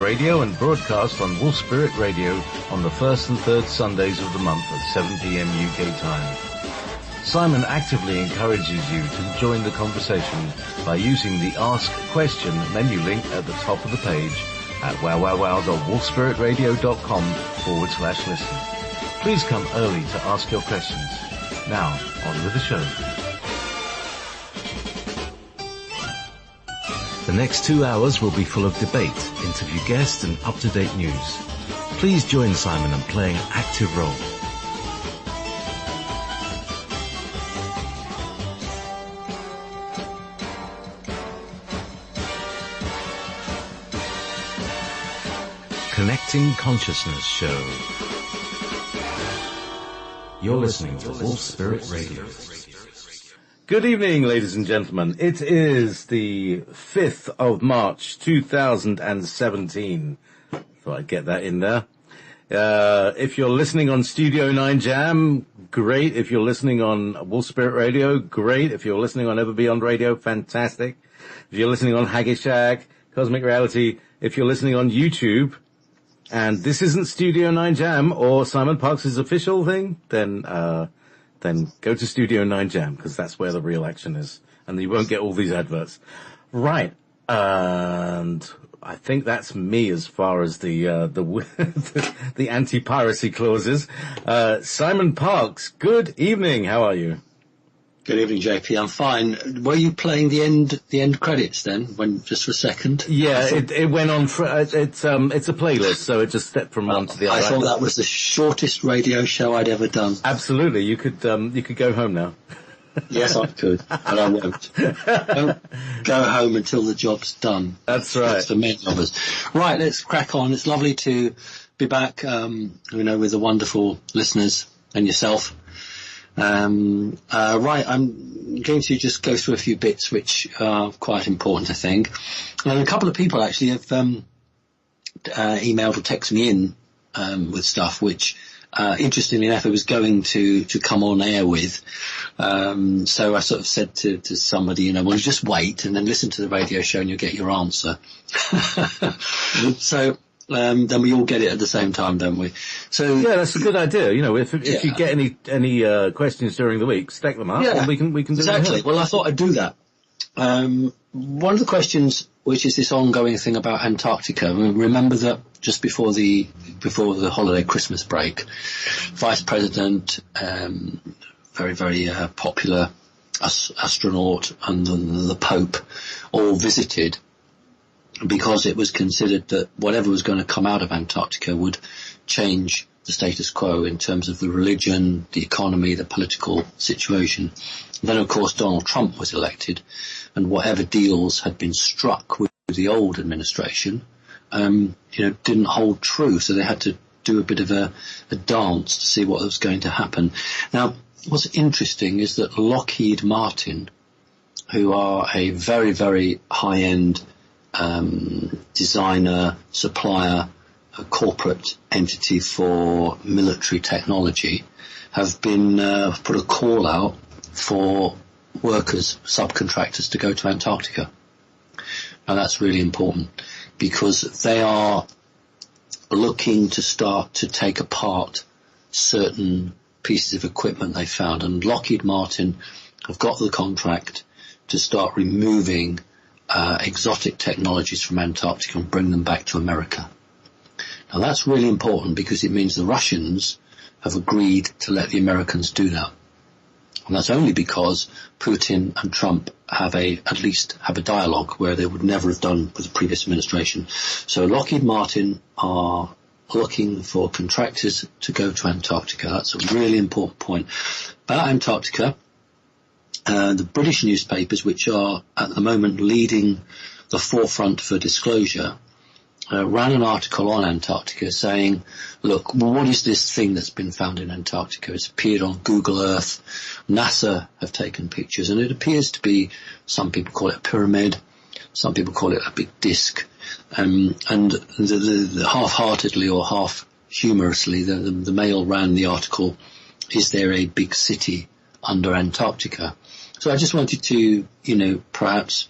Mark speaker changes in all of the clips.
Speaker 1: Radio and broadcast on Wolf Spirit Radio on the first and third Sundays of the month at 7 p.m. UK time. Simon actively encourages you to join the conversation by using the Ask Question menu link at the top of the page at wowwowwow.wolfspiritradio.com/listen. Please come early to ask your questions. Now, on with the show. The next 2 hours will be full of debate, interview guests and up-to-date news. Please join Simon in playing an active role. Connecting Consciousness Show. You're listening to Wolf Spirit Radio. Good evening, ladies and gentlemen. It is the 5th of March, 2017. Thought I'd get that in there. If you're listening on Studio 9 Jam, great. If you're listening on Wolf Spirit Radio, great. If you're listening on Ever Beyond Radio, fantastic. If you're listening on Haggis Shack, Cosmic Reality, if you're listening on YouTube, and this isn't Studio 9 Jam or Simon Parkes' official thing, then go to Studio 9 Jam, because that's where the real action is, and you won't get all these adverts. Right, and I think that's me as far as the the anti-piracy clauses. Simon Parkes, good evening. How are you?
Speaker 2: Good evening, JP. I'm fine. Were you playing the end credits then, just for a second?
Speaker 1: Yeah, it went on. It's a playlist, so it just stepped from one to the other.
Speaker 2: I thought that was the shortest radio show I'd ever done.
Speaker 1: Absolutely, you could go home now.
Speaker 2: Yes, I could, but I won't. Don't go home until the job's done.
Speaker 1: That's right.
Speaker 2: That's for many of us. Right, let's crack on. It's lovely to be back, with the wonderful listeners and yourself. Right, I'm going to just go through a few bits which are quite important, I think. And a couple of people actually have emailed or texted me in with stuff which, interestingly enough, I was going to come on air with. So I sort of said to somebody, well, just wait and then listen to the radio show and you'll get your answer. So then we all get it at the same time, don't we? So
Speaker 1: yeah, that's a good idea. If you get any questions during the week, stack them up, and we can do
Speaker 2: exactly. Well, I thought I'd do that. One of the questions, which is this ongoing thing about Antarctica. Remember that just before the holiday Christmas break, Vice President, very very popular astronaut, and the Pope all visited, because it was considered that whatever was going to come out of Antarctica would change the status quo in terms of the religion, the economy, the political situation. Then, of course, Donald Trump was elected, and whatever deals had been struck with the old administration, didn't hold true. So they had to do a bit of a dance to see what was going to happen. Now, what's interesting is that Lockheed Martin, who are a very, very high-end designer, supplier, a corporate entity for military technology, have been put a call out for workers, subcontractors, to go to Antarctica. Now that's really important, because they are looking to start to take apart certain pieces of equipment they found, and Lockheed Martin have got the contract to start removing exotic technologies from Antarctica and bring them back to America. Now that's really important, because it means the Russians have agreed to let the Americans do that. And that's only because Putin and Trump at least have a dialogue where they would never have done with the previous administration. So Lockheed Martin are looking for contractors to go to Antarctica. That's a really important point. About Antarctica, the British newspapers, which are at the moment leading the forefront for disclosure, ran an article on Antarctica saying, look, what is this thing that's been found in Antarctica? It's appeared on Google Earth. NASA have taken pictures, and it appears to be, some people call it a pyramid, some people call it a big disc. And the half-heartedly or half-humorously, the Mail ran the article, is there a big city under Antarctica? So I just wanted to, perhaps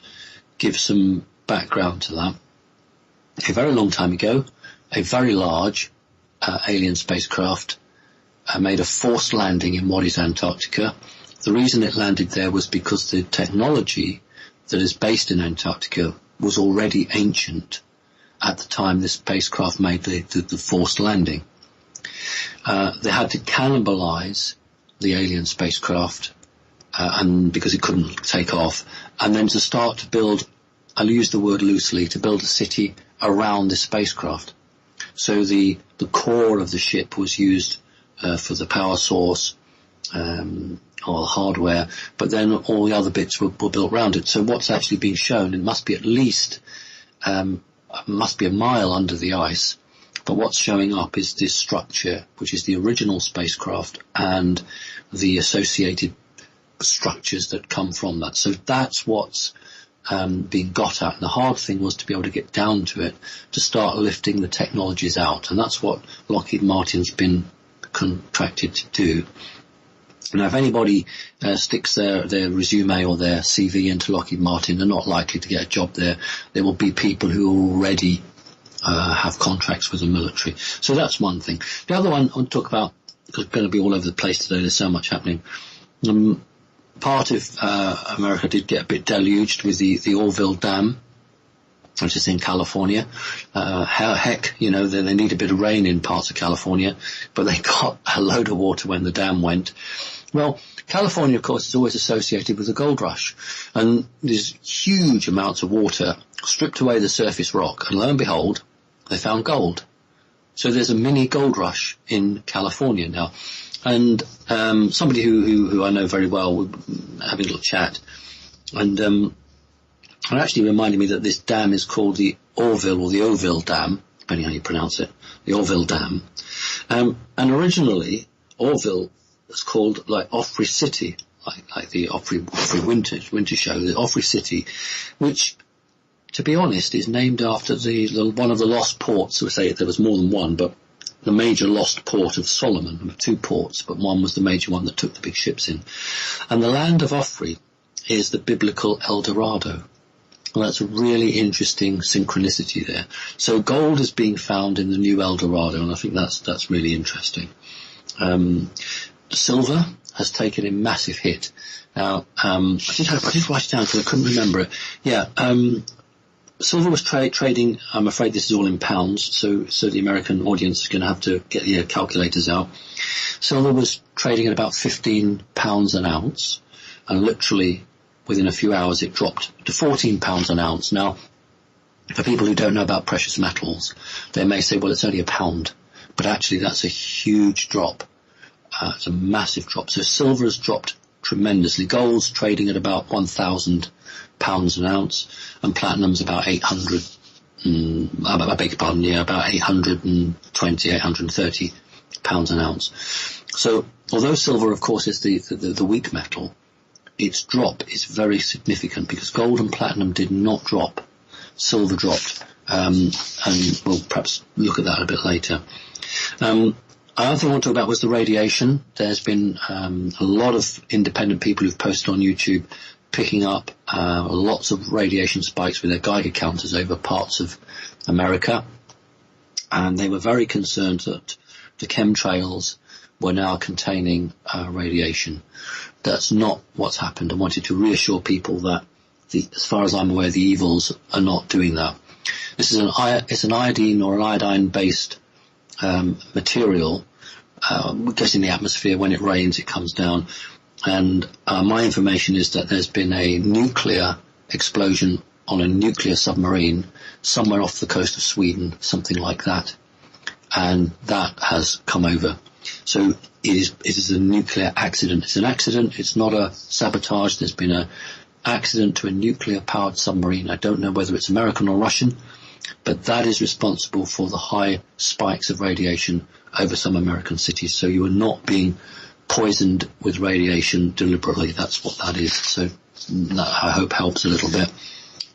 Speaker 2: give some background to that. a very long time ago, a very large alien spacecraft made a forced landing in what is Antarctica. The reason it landed there was because the technology that is based in Antarctica was already ancient at the time this spacecraft made the forced landing. They had to cannibalize the alien spacecraft, and because it couldn't take off, and then to start to build, I'll use the word loosely, to build a city around this spacecraft. So the core of the ship was used for the power source, or hardware, but then all the other bits were built around it. So what's actually been shown, it must be at least, must be a mile under the ice, but what's showing up is this structure, which is the original spacecraft and the associated structures that come from that. So that's what's being got at. And the hard thing was to be able to get down to it, to start lifting the technologies out. And that's what Lockheed Martin's been contracted to do. Now, if anybody sticks their resume or their CV into Lockheed Martin, they're not likely to get a job there. There will be people who already have contracts with the military. So that's one thing. The other one I want to talk about, because it's going to be all over the place today, there's so much happening. Part of America did get a bit deluged with the Orville Dam, which is in California. Heck, you know, they need a bit of rain in parts of California, but they got a load of water when the dam went. Well, California, of course, is always associated with the gold rush, and there's huge amounts of water stripped away the surface rock, and lo and behold, they found gold. So there's a mini gold rush in California now. And somebody who I know very well, having a little chat, and it actually reminded me that this dam is called the Orville or the Oville Dam, depending how you pronounce it, the Orville Dam. And originally, Orville was called like Opry City, like the Opry winter show, the Opry City, which, to be honest, is named after one of the lost ports. We say there was more than one, but the major lost port of Solomon. There were two ports, but one was the major one that took the big ships in. And the land of Opry is the biblical El Dorado. Well, that's a really interesting synchronicity there. So gold is being found in the new El Dorado, and I think that's really interesting. Silver has taken a massive hit. Now, I did write it down because I couldn't remember it. Yeah, silver was trading, I'm afraid this is all in pounds, so the American audience is going to have to get the calculators out. Silver was trading at about £15 an ounce, and literally within a few hours it dropped to £14 an ounce. Now, for people who don't know about precious metals, they may say, well, it's only £1, but actually that's a huge drop. It's a massive drop. So silver has dropped tremendously. Gold's trading at about £1,000 an ounce, and platinum's about 800. I beg your pardon, yeah, about 820, 830 pounds an ounce. So, although silver, of course, is the weak metal, its drop is very significant because gold and platinum did not drop. Silver dropped, and we'll perhaps look at that a bit later. Another thing I want to talk about was the radiation. There's been a lot of independent people who've posted on YouTube picking up lots of radiation spikes with their Geiger counters over parts of America, and they were very concerned that the chemtrails were now containing radiation. That's not what's happened. I wanted to reassure people that, as far as I'm aware, the evils are not doing that. This is it's an iodine or an iodine-based material. Gets in the atmosphere. When it rains, it comes down. And my information is that there's been a nuclear explosion on a nuclear submarine somewhere off the coast of Sweden, something like that. And that has come over. So it is a nuclear accident. It's an accident. It's not a sabotage. There's been an accident to a nuclear-powered submarine. I don't know whether it's American or Russian, but that is responsible for the high spikes of radiation over some American cities. So you are not being poisoned with radiation deliberately. That's what that is. So that, I hope, helps a little bit.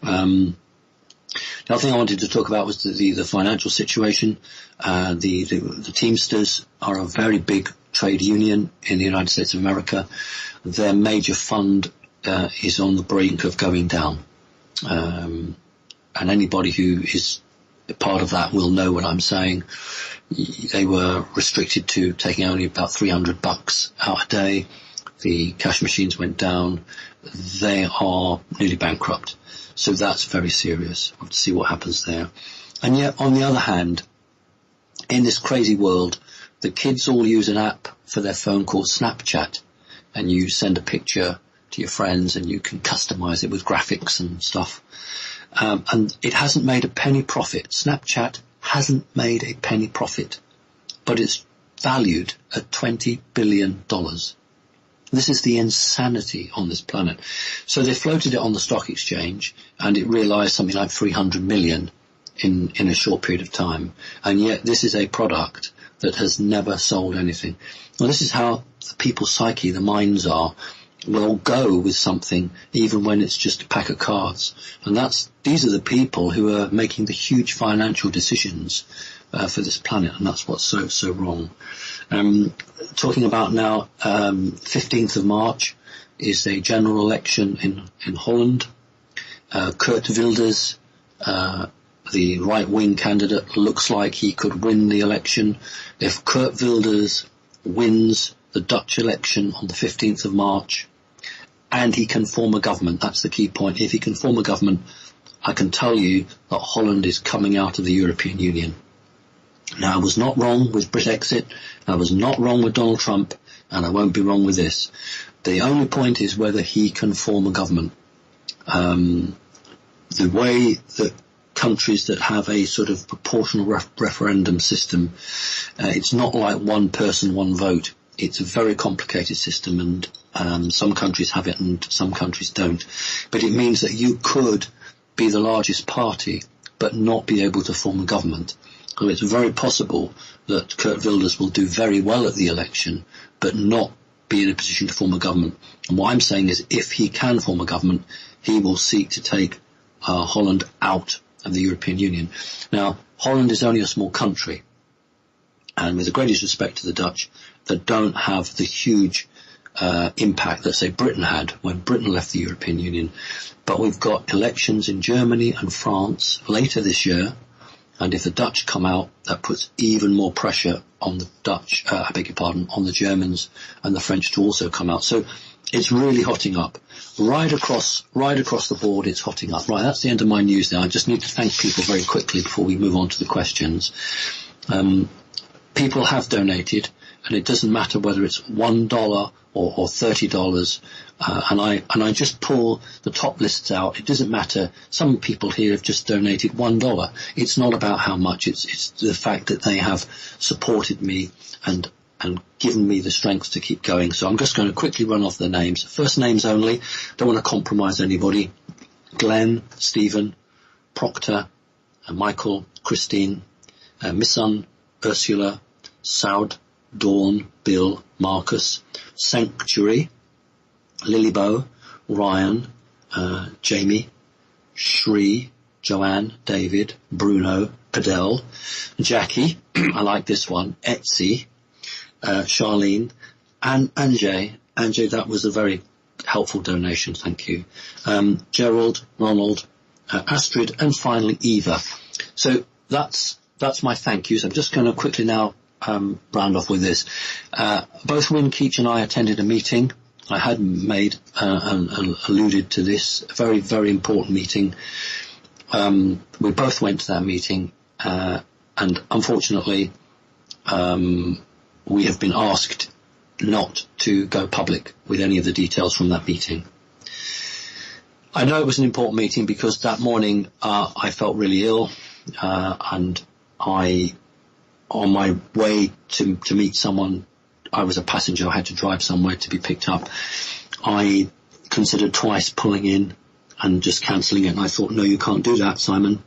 Speaker 2: The other thing I wanted to talk about was the financial situation. The Teamsters are a very big trade union in the United States of America. Their major fund is on the brink of going down. And anybody who is part of that will know what I'm saying. They were restricted to taking only about $300 out a day. The cash machines went down. They are nearly bankrupt. So that's very serious. We'll have to see what happens there. And yet, on the other hand, in this crazy world, the kids all use an app for their phone called Snapchat. And you send a picture to your friends and you can customize it with graphics and stuff. And it hasn't made a penny profit. Snapchat hasn't made a penny profit, but it's valued at $20 billion. This is the insanity on this planet. So they floated it on the stock exchange and it realized something like 300 million in a short period of time. And yet this is a product that has never sold anything. Well, this is how the people's psyche, the minds are. Will go with something even when it's just a pack of cards. And these are the people who are making the huge financial decisions for this planet, and that's what's so wrong. Talking about now, 15th of March is a general election in Holland. Kurt Wilders, the right-wing candidate, looks like he could win the election. If Kurt Wilders wins the Dutch election on the 15th of March, and he can form a government, that's the key point. If he can form a government, I can tell you that Holland is coming out of the European Union. Now, I was not wrong with Brexit, I was not wrong with Donald Trump, and I won't be wrong with this. The only point is whether he can form a government. The way that countries that have a sort of proportional referendum system, it's not like one person, one vote. It's a very complicated system, and some countries have it and some countries don't. But it means that you could be the largest party but not be able to form a government. So it's very possible that Kurt Wilders will do very well at the election but not be in a position to form a government. And what I'm saying is if he can form a government, he will seek to take Holland out of the European Union. Now, Holland is only a small country, and with the greatest respect to the Dutch, that don't have the huge impact that, say, Britain had when Britain left the European Union. But we've got elections in Germany and France later this year, and if the Dutch come out, that puts even more pressure on the Dutch, on the Germans and the French to also come out. So it's really hotting up. Right across the board, it's hotting up. Right, that's the end of my news now. I just need to thank people very quickly before we move on to the questions. People have donated, and it doesn't matter whether it's $1 or $30. And I just pull the top lists out. It doesn't matter. Some people here have just donated $1. It's not about how much. It's the fact that they have supported me and given me the strength to keep going. So I'm just going to quickly run off the names. First names only. Don't want to compromise anybody. Glenn, Stephen, Proctor, Michael, Christine, Missun, Ursula, Saud, Dawn, Bill, Marcus, Sanctuary, Lilybo, Ryan, Jamie, Shri, Joanne, David, Bruno, Padel, Jackie, I like this one, Etsy, Charlene, and Anjay. Anjay, that was a very helpful donation, thank you. Gerald, Ronald, Astrid, and finally Eva. So that's my thank yous. I'm just going to quickly now round off with this. Both Win Keach and I attended a meeting. I had made and alluded to this, a very, very important meeting. We both went to that meeting, and unfortunately, we have been asked not to go public with any of the details from that meeting. I know it was an important meeting because that morning I felt really ill, and on my way to meet someone, I was a passenger, I had to drive somewhere to be picked up. I considered twice pulling in and just cancelling it, and I thought, no, you can't do that, Simon,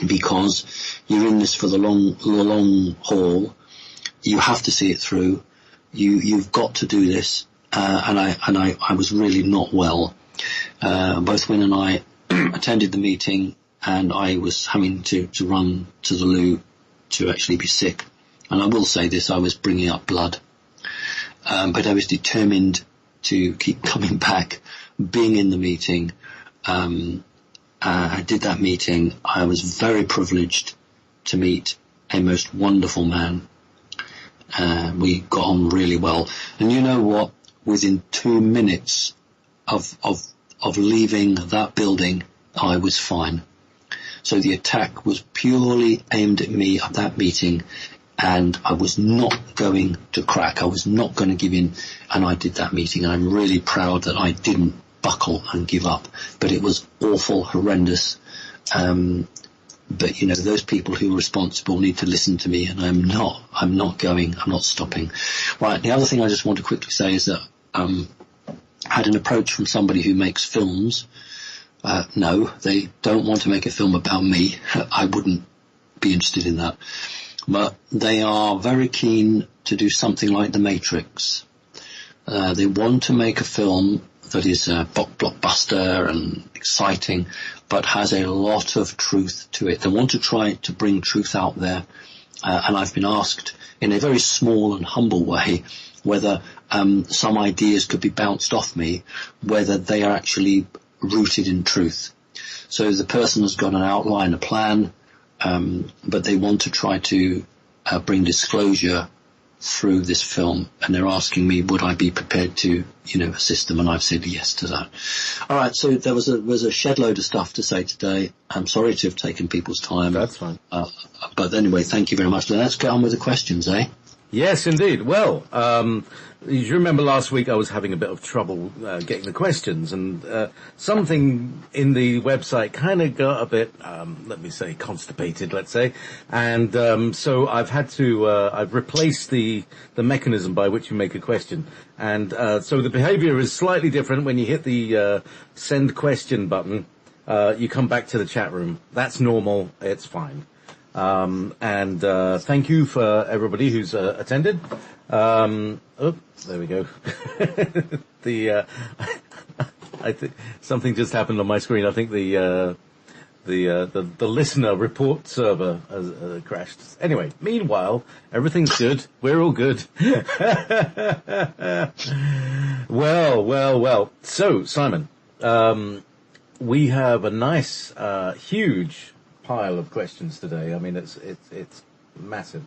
Speaker 2: because you're in this for the long haul. You have to see it through. You've got to do this, and I was really not well. Both Win and I attended the meeting, and I was having to run to the loo to actually be sick. And I will say this, I was bringing up blood. But I was determined to keep coming back, being in the meeting, I did that meeting. I was very privileged to meet a most wonderful man. We got on really well. And you know what? Within 2 minutes of leaving that building, I was fine. So the attack was purely aimed at me at that meeting, and I was not going to crack. I was not going to give in, and I did that meeting. And I'm really proud that I didn't buckle and give up. But it was awful, horrendous. But you know, those people who are responsible need to listen to me, and I'm not stopping. Right, the other thing I just want to quickly say is that I had an approach from somebody who makes films. No, they don't want to make a film about me. I wouldn't be interested in that. But they are very keen to do something like The Matrix. They want to make a film that is a blockbuster and exciting, but has a lot of truth to it. They want to try to bring truth out there. And I've been asked in a very small and humble way whether some ideas could be bounced off me, whether they are actually rooted in truth. So the person has got an outline, a plan, but they want to try to bring disclosure through this film, and they're asking me would I be prepared to, assist them, and I've said yes to that. All right, so there was a shed load of stuff to say today. I'm sorry to have taken people's time.
Speaker 1: That's fine.
Speaker 2: But anyway, thank you very much. Now let's get on with the questions, eh?
Speaker 1: Yes, indeed. Well, you remember last week I was having a bit of trouble getting the questions, and something in the website kind of got a bit, let me say, constipated, let's say. And so I've had to, I've replaced the mechanism by which you make a question. And so the behavior is slightly different when you hit the send question button. You come back to the chat room. That's normal. It's fine. And thank you for everybody who's attended. There we go. I think something just happened on my screen. I think the listener report server has crashed. Anyway, meanwhile, everything's good. We're all good. Well. So, Simon, we have a nice, huge pile of questions today. I mean, it's massive,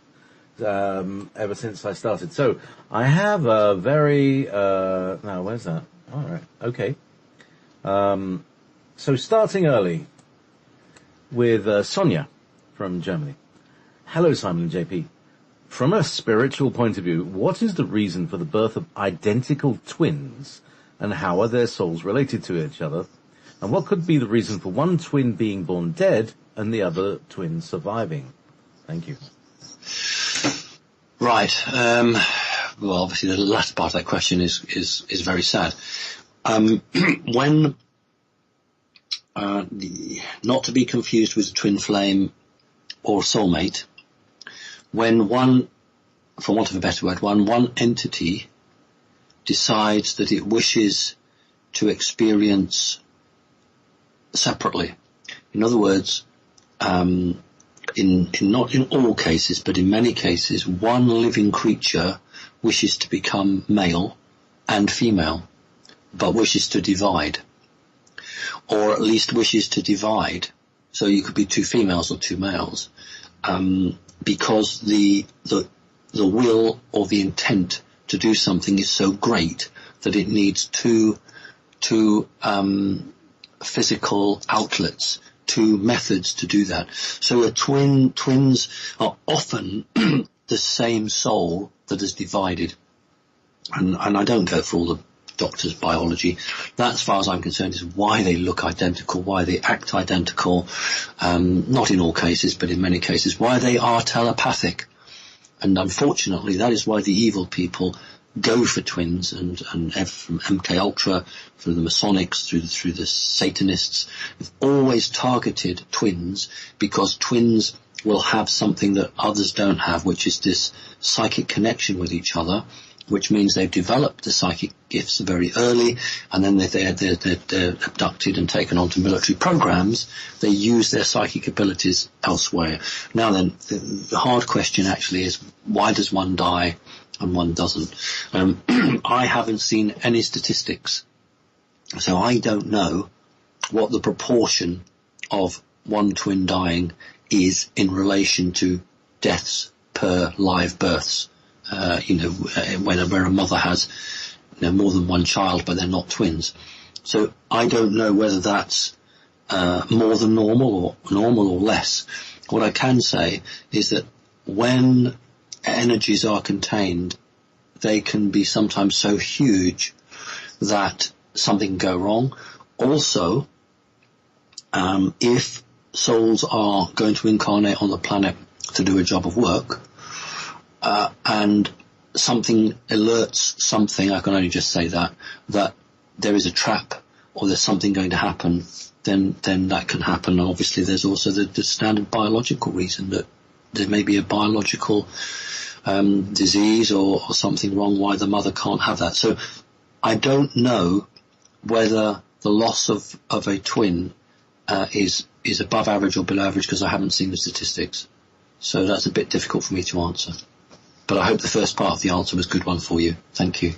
Speaker 1: ever since I started. So I have a very, now where's that? All right. Okay. So starting early with, Sonia from Germany. Hello, Simon and JP. From a spiritual point of view, what is the reason for the birth of identical twins, and how are their souls related to each other? And what could be the reason for one twin being born dead and the other twin surviving? Thank you.
Speaker 2: Right. Well, obviously the last part of that question is very sad. When not to be confused with twin flame or soulmate, when one, for want of a better word, one entity decides that it wishes to experience separately. In other words, in not in all cases, but in many cases, one living creature wishes to become male and female, but wishes to divide, or at least wishes to divide. So you could be two females or two males, because the will or the intent to do something is so great that it needs two physical outlets, two methods to do that. So twins are often the same soul that is divided. And I don't go for all the doctor's biology. That, as far as I'm concerned, is why they look identical, why they act identical, not in all cases, but in many cases, why they are telepathic. And unfortunately, that is why the evil people go for twins, and from MK Ultra, through the Masonics, through the Satanists, have always targeted twins, because twins will have something that others don't have, which is this psychic connection with each other, which means they've developed the psychic gifts very early, and then they're abducted and taken onto military programs. They use their psychic abilities elsewhere. Now then, the hard question actually is, why does one die and one doesn't? I haven't seen any statistics, so I don't know what the proportion of one twin dying is in relation to deaths per live births. Where a mother has more than one child, but they're not twins. So I don't know whether that's more than normal or less. What I can say is that when energies are contained, they can be sometimes so huge that something can go wrong. Also, if souls are going to incarnate on the planet to do a job of work, and something alerts something, I can only just say that there is a trap or there's something going to happen, then that can happen. And obviously there's also the standard biological reason that there may be a biological disease or something wrong why the mother can't have that. So I don't know whether the loss of a twin is above average or below average, because I haven't seen the statistics. So that's a bit difficult for me to answer. But I hope the first part of the answer was a good one for you. Thank you.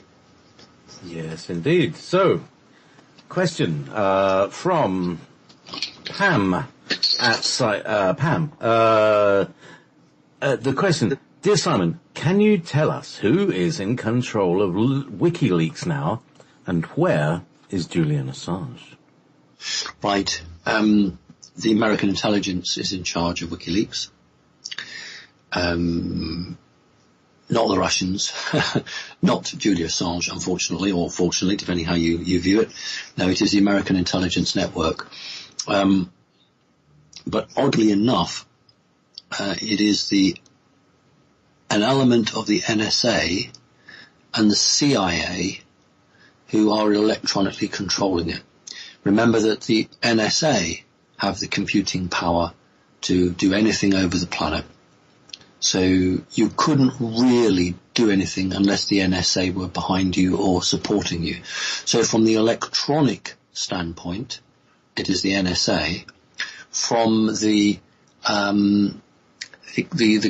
Speaker 1: Yes, indeed. So, question from Pam at Pam. The question: Dear Simon, can you tell us who is in control of WikiLeaks now, and where is Julian Assange?
Speaker 2: Right. The American intelligence is in charge of WikiLeaks. Not the Russians, not Julian Assange, unfortunately, or fortunately, depending how you view it. No, it is the American intelligence network. But oddly enough, it is an element of the NSA and the CIA who are electronically controlling it. Remember that the NSA have the computing power to do anything over the planet. So you couldn't really do anything unless the NSA were behind you or supporting you. So from the electronic standpoint, it is the NSA. From the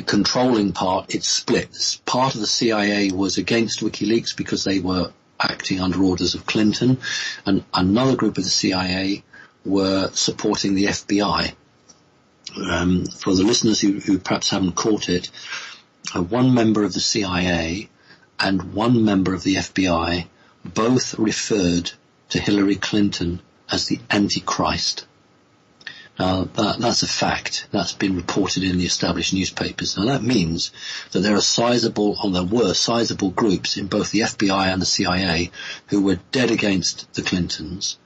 Speaker 2: controlling part, it's split. Part of the CIA was against WikiLeaks because they were acting under orders of Clinton, and another group of the CIA were supporting the FBI. For the listeners who perhaps haven't caught it, one member of the CIA and one member of the FBI both referred to Hillary Clinton as the Antichrist. Now, that's a fact. That's been reported in the established newspapers. Now, that means that there were sizable groups in both the FBI and the CIA who were dead against the Clintons.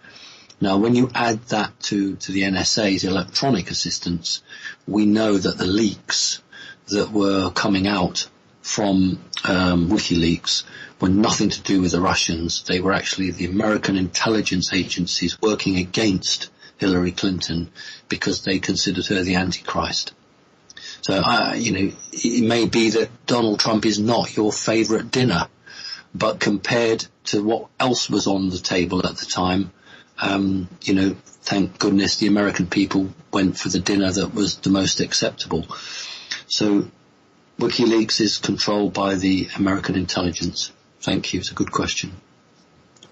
Speaker 2: Now, when you add that to the NSA's electronic assistance, we know that the leaks that were coming out from WikiLeaks were nothing to do with the Russians. They were actually the American intelligence agencies working against Hillary Clinton because they considered her the Antichrist. So, it may be that Donald Trump is not your favorite dinner, but compared to what else was on the table at the time, thank goodness the American people went for the dinner that was the most acceptable. So WikiLeaks is controlled by the American intelligence. Thank you. It's a good question.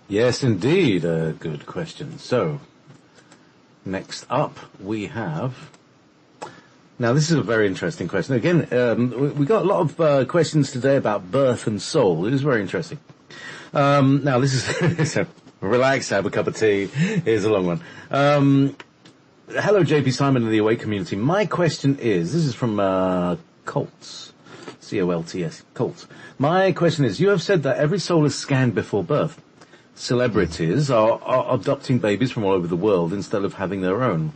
Speaker 1: Yes, indeed, a good question. So, next up we have... Now, this is a very interesting question. Again, we got a lot of questions today about birth and soul. It is very interesting. Now, this is... Relax, have a cup of tea. Here's a long one. Hello, JP Simon and the Awake community. My question is, this is from Colts, C-O-L-T-S, Colts. My question is, you have said that every soul is scanned before birth. Celebrities are adopting babies from all over the world instead of having their own.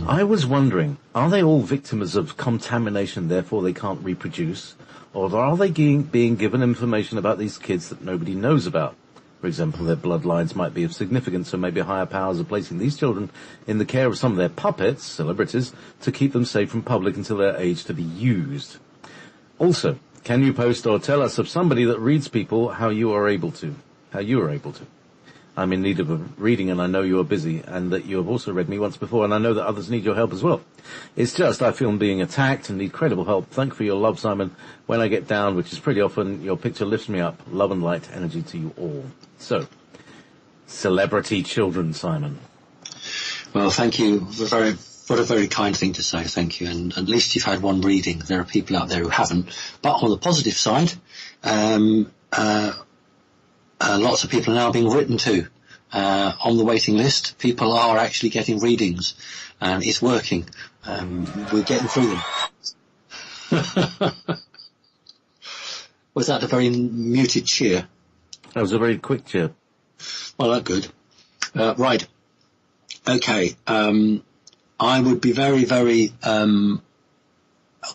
Speaker 1: I was wondering, are they all victims of contamination, therefore they can't reproduce? Or are they being given information about these kids that nobody knows about? For example, their bloodlines might be of significance, so maybe higher powers are placing these children in the care of some of their puppets, celebrities, to keep them safe from public until they're aged to be used. Also, can you post or tell us of somebody that reads people how you are able to? I'm in need of a reading, and I know you are busy, and that you have also read me once before, and I know that others need your help as well. It's just I feel I'm being attacked and need credible help. Thank you for your love, Simon. When I get down, which is pretty often, your picture lifts me up. Love and light energy to you all. So, celebrity children, Simon.
Speaker 2: Well, thank you. What a very kind thing to say. Thank you. And at least you've had one reading. There are people out there who haven't. But on the positive side, lots of people are now being written to. On the waiting list, people are actually getting readings, and it's working. We're getting through them. Was that a very muted cheer?
Speaker 1: That was a very quick cheer.
Speaker 2: Well, that's good. Right. Okay. I would be very, very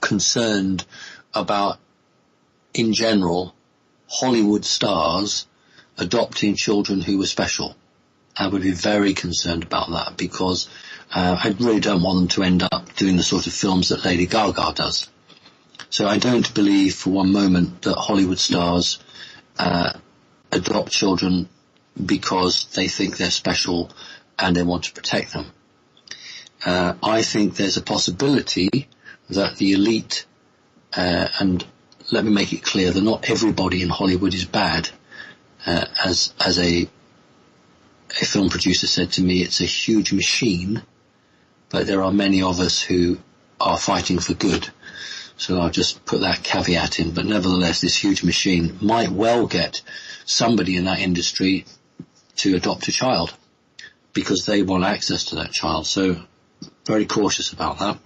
Speaker 2: concerned about, in general, Hollywood stars adopting children who were special. I would be very concerned about that, because I really don't want them to end up doing the sort of films that Lady Gaga does. So I don't believe for one moment that Hollywood stars adopt children because they think they're special and they want to protect them. I think there's a possibility that the elite, and let me make it clear that not everybody in Hollywood is bad. As a film producer said to me, it's a huge machine, but there are many of us who are fighting for good. So I'll just put that caveat in. But nevertheless, this huge machine might well get somebody in that industry to adopt a child because they want access to that child. So very cautious about that.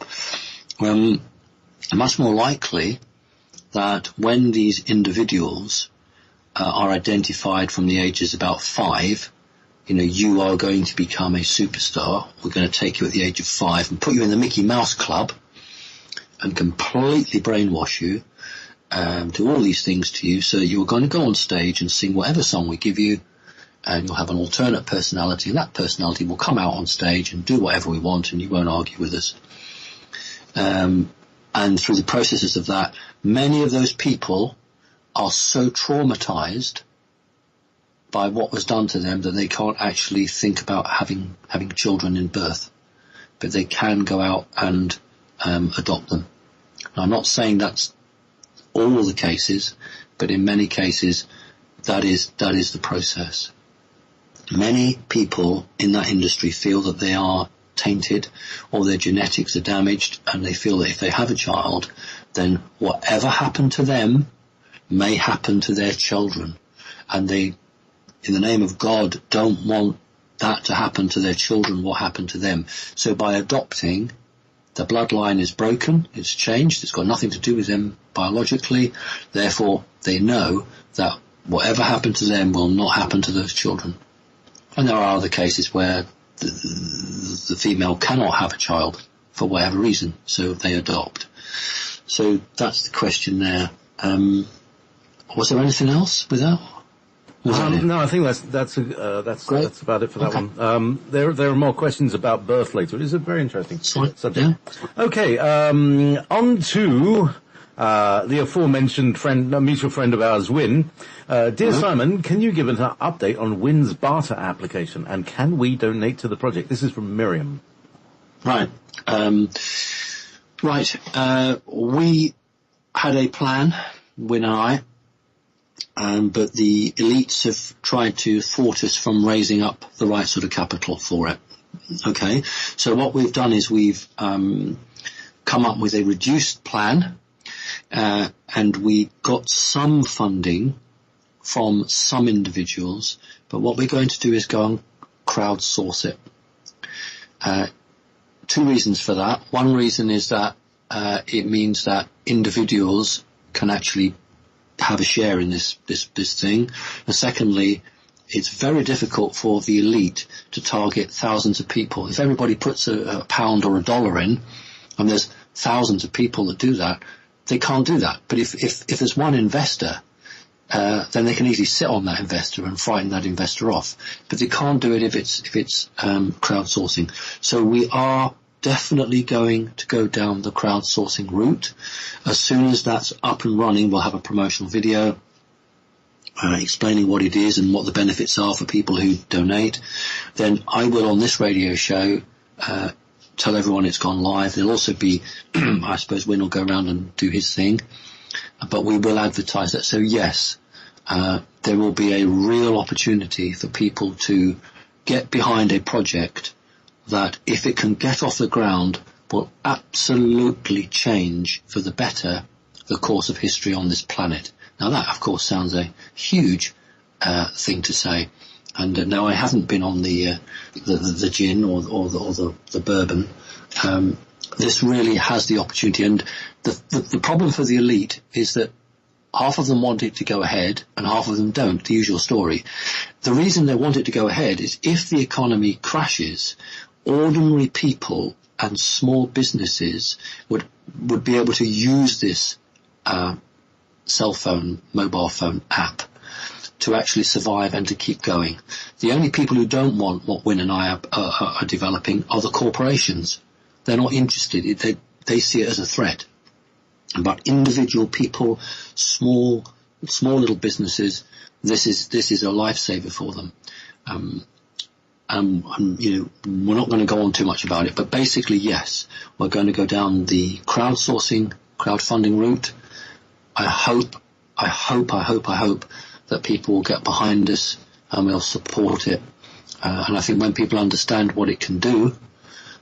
Speaker 2: Much more likely that when these individuals are identified from the ages about 5, you are going to become a superstar. We're going to take you at the age of 5 and put you in the Mickey Mouse Club and completely brainwash you, do all these things to you, so you're going to go on stage and sing whatever song we give you, and you'll have an alternate personality, and that personality will come out on stage and do whatever we want, and you won't argue with us. And through the processes of that, many of those people are so traumatized by what was done to them that they can't actually think about having children in birth, but they can go out and adopt them. Now, I'm not saying that's all the cases, but in many cases that is the process. Many people in that industry feel that they are tainted or their genetics are damaged, and they feel that if they have a child, then whatever happened to them may happen to their children, and they, in the name of God, don't want that to happen to their children, what happened to them. So by adopting, the bloodline is broken, it's changed, it's got nothing to do with them biologically, therefore they know that whatever happened to them will not happen to those children. And there are other cases where the female cannot have a child for whatever reason, so they adopt. So that's the question there. Was there anything else with that?
Speaker 1: No, I think that's about it for that one. There are more questions about birth later. It is a very interesting subject. Yeah. Okay, on to the aforementioned mutual friend of ours, Win. Dear Simon, can you give an update on Win's barter application, and can we donate to the project? This is from Miriam.
Speaker 2: Right. We had a plan, Win and I, but the elites have tried to thwart us from raising up the right sort of capital for it. Okay, so what we've done is we've come up with a reduced plan, and we got some funding from some individuals, but what we're going to do is go and crowdsource it. Two reasons for that. One reason is that it means that individuals can actually have a share in this thing. And secondly, it's very difficult for the elite to target thousands of people. If everybody puts a pound or a dollar in, and there's thousands of people that do that, they can't do that. But if there's one investor, then they can easily sit on that investor and frighten that investor off. But they can't do it if it's crowdsourcing. So we are definitely going to go down the crowdsourcing route. As soon as that's up and running, we'll have a promotional video explaining what it is and what the benefits are for people who donate. Then I will, on this radio show, tell everyone it's gone live. There'll also be, I suppose, Win will go around and do his thing, but we will advertise that. So yes, there will be a real opportunity for people to get behind a project that, if it can get off the ground, will absolutely change for the better the course of history on this planet. Now that, of course, sounds a huge thing to say. And no, I haven't been on the gin or the bourbon. This really has the opportunity, and the problem for the elite is that half of them want it to go ahead and half of them don't, the usual story. The reason they want it to go ahead is if the economy crashes, ordinary people and small businesses would be able to use this cell phone, mobile phone app to actually survive and to keep going. The only people who don't want what Win and I are developing are the corporations. They're not interested. They see it as a threat. But individual people, small little businesses, this is a lifesaver for them. We're not going to go on too much about it, but basically, yes, we're going to go down the crowdfunding route. I hope that people will get behind us and will support it. And I think when people understand what it can do,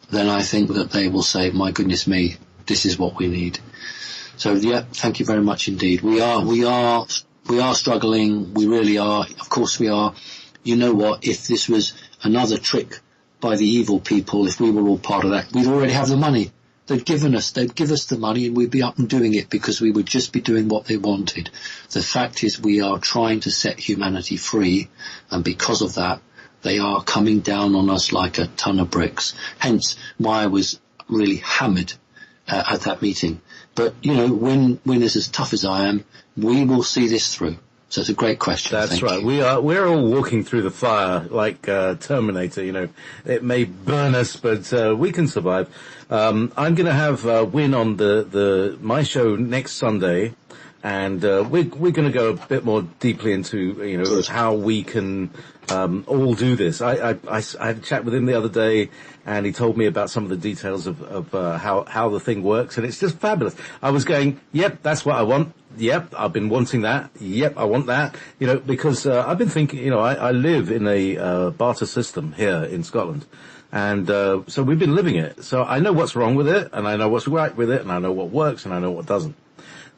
Speaker 2: then I think that they will say, my goodness me, this is what we need. So yeah, thank you very much indeed. We are struggling. We really are. Of course we are. You know what? If this was another trick by the evil people, if we were all part of that, we'd already have the money. They'd give us the money and we'd be up and doing it because we would just be doing what they wanted. The fact is we are trying to set humanity free, and because of that, they are coming down on us like a ton of bricks. Hence why I was really hammered at that meeting. But, Win is as tough as I am. We will see this through. So it's a great question.
Speaker 1: That's right. We're all walking through the fire like Terminator. It may burn us, but we can survive. I'm going to have Win on my show next Sunday, and we're going to go a bit more deeply into how we can all do this. I had a chat with him the other day, and he told me about some of the details of how the thing works, and it's just fabulous. I was going, yep, that's what I want. Yep, I've been wanting that. Yep, I want that. Because I've been thinking, I live in a barter system here in Scotland. And so we've been living it. So I know what's wrong with it, and I know what's right with it, and I know what works, and I know what doesn't.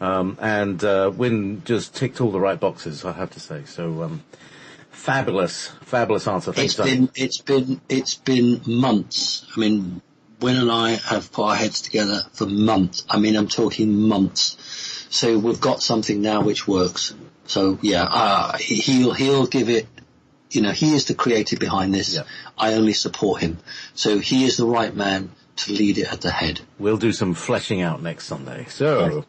Speaker 1: And Win just ticked all the right boxes, I have to say. So fabulous answer. Thanks,
Speaker 2: It's been months. I mean, Win and I have put our heads together for months. I mean, I'm talking months. So we've got something now which works. So yeah, he'll give it. He is the creator behind this. Yeah. I only support him. So he is the right man to lead it at the head.
Speaker 1: We'll do some fleshing out next Sunday. So,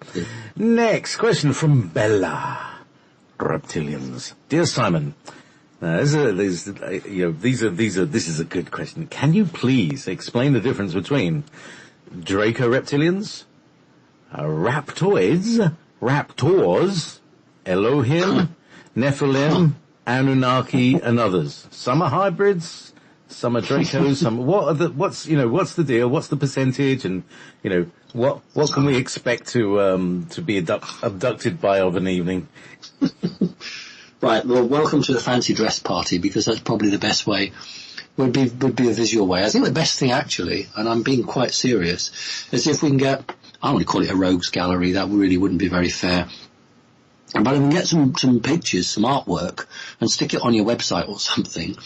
Speaker 1: next question from Bella. Reptilians. Dear Simon, this is a good question. Can you please explain the difference between Draco reptilians, raptors, Elohim, Nephilim, Anunnaki, and others? Some are hybrids, some are Dracos, what's the deal? What's the percentage? And, what can we expect to be abducted by of an evening?
Speaker 2: Right. Well, welcome to the fancy dress party, because that's probably the best way. Would be a visual way. I think the best thing actually, and I'm being quite serious, is if we can get, I don't want to call it a rogues gallery, that really wouldn't be very fair. But if we can get some pictures, some artwork, and stick it on your website or something,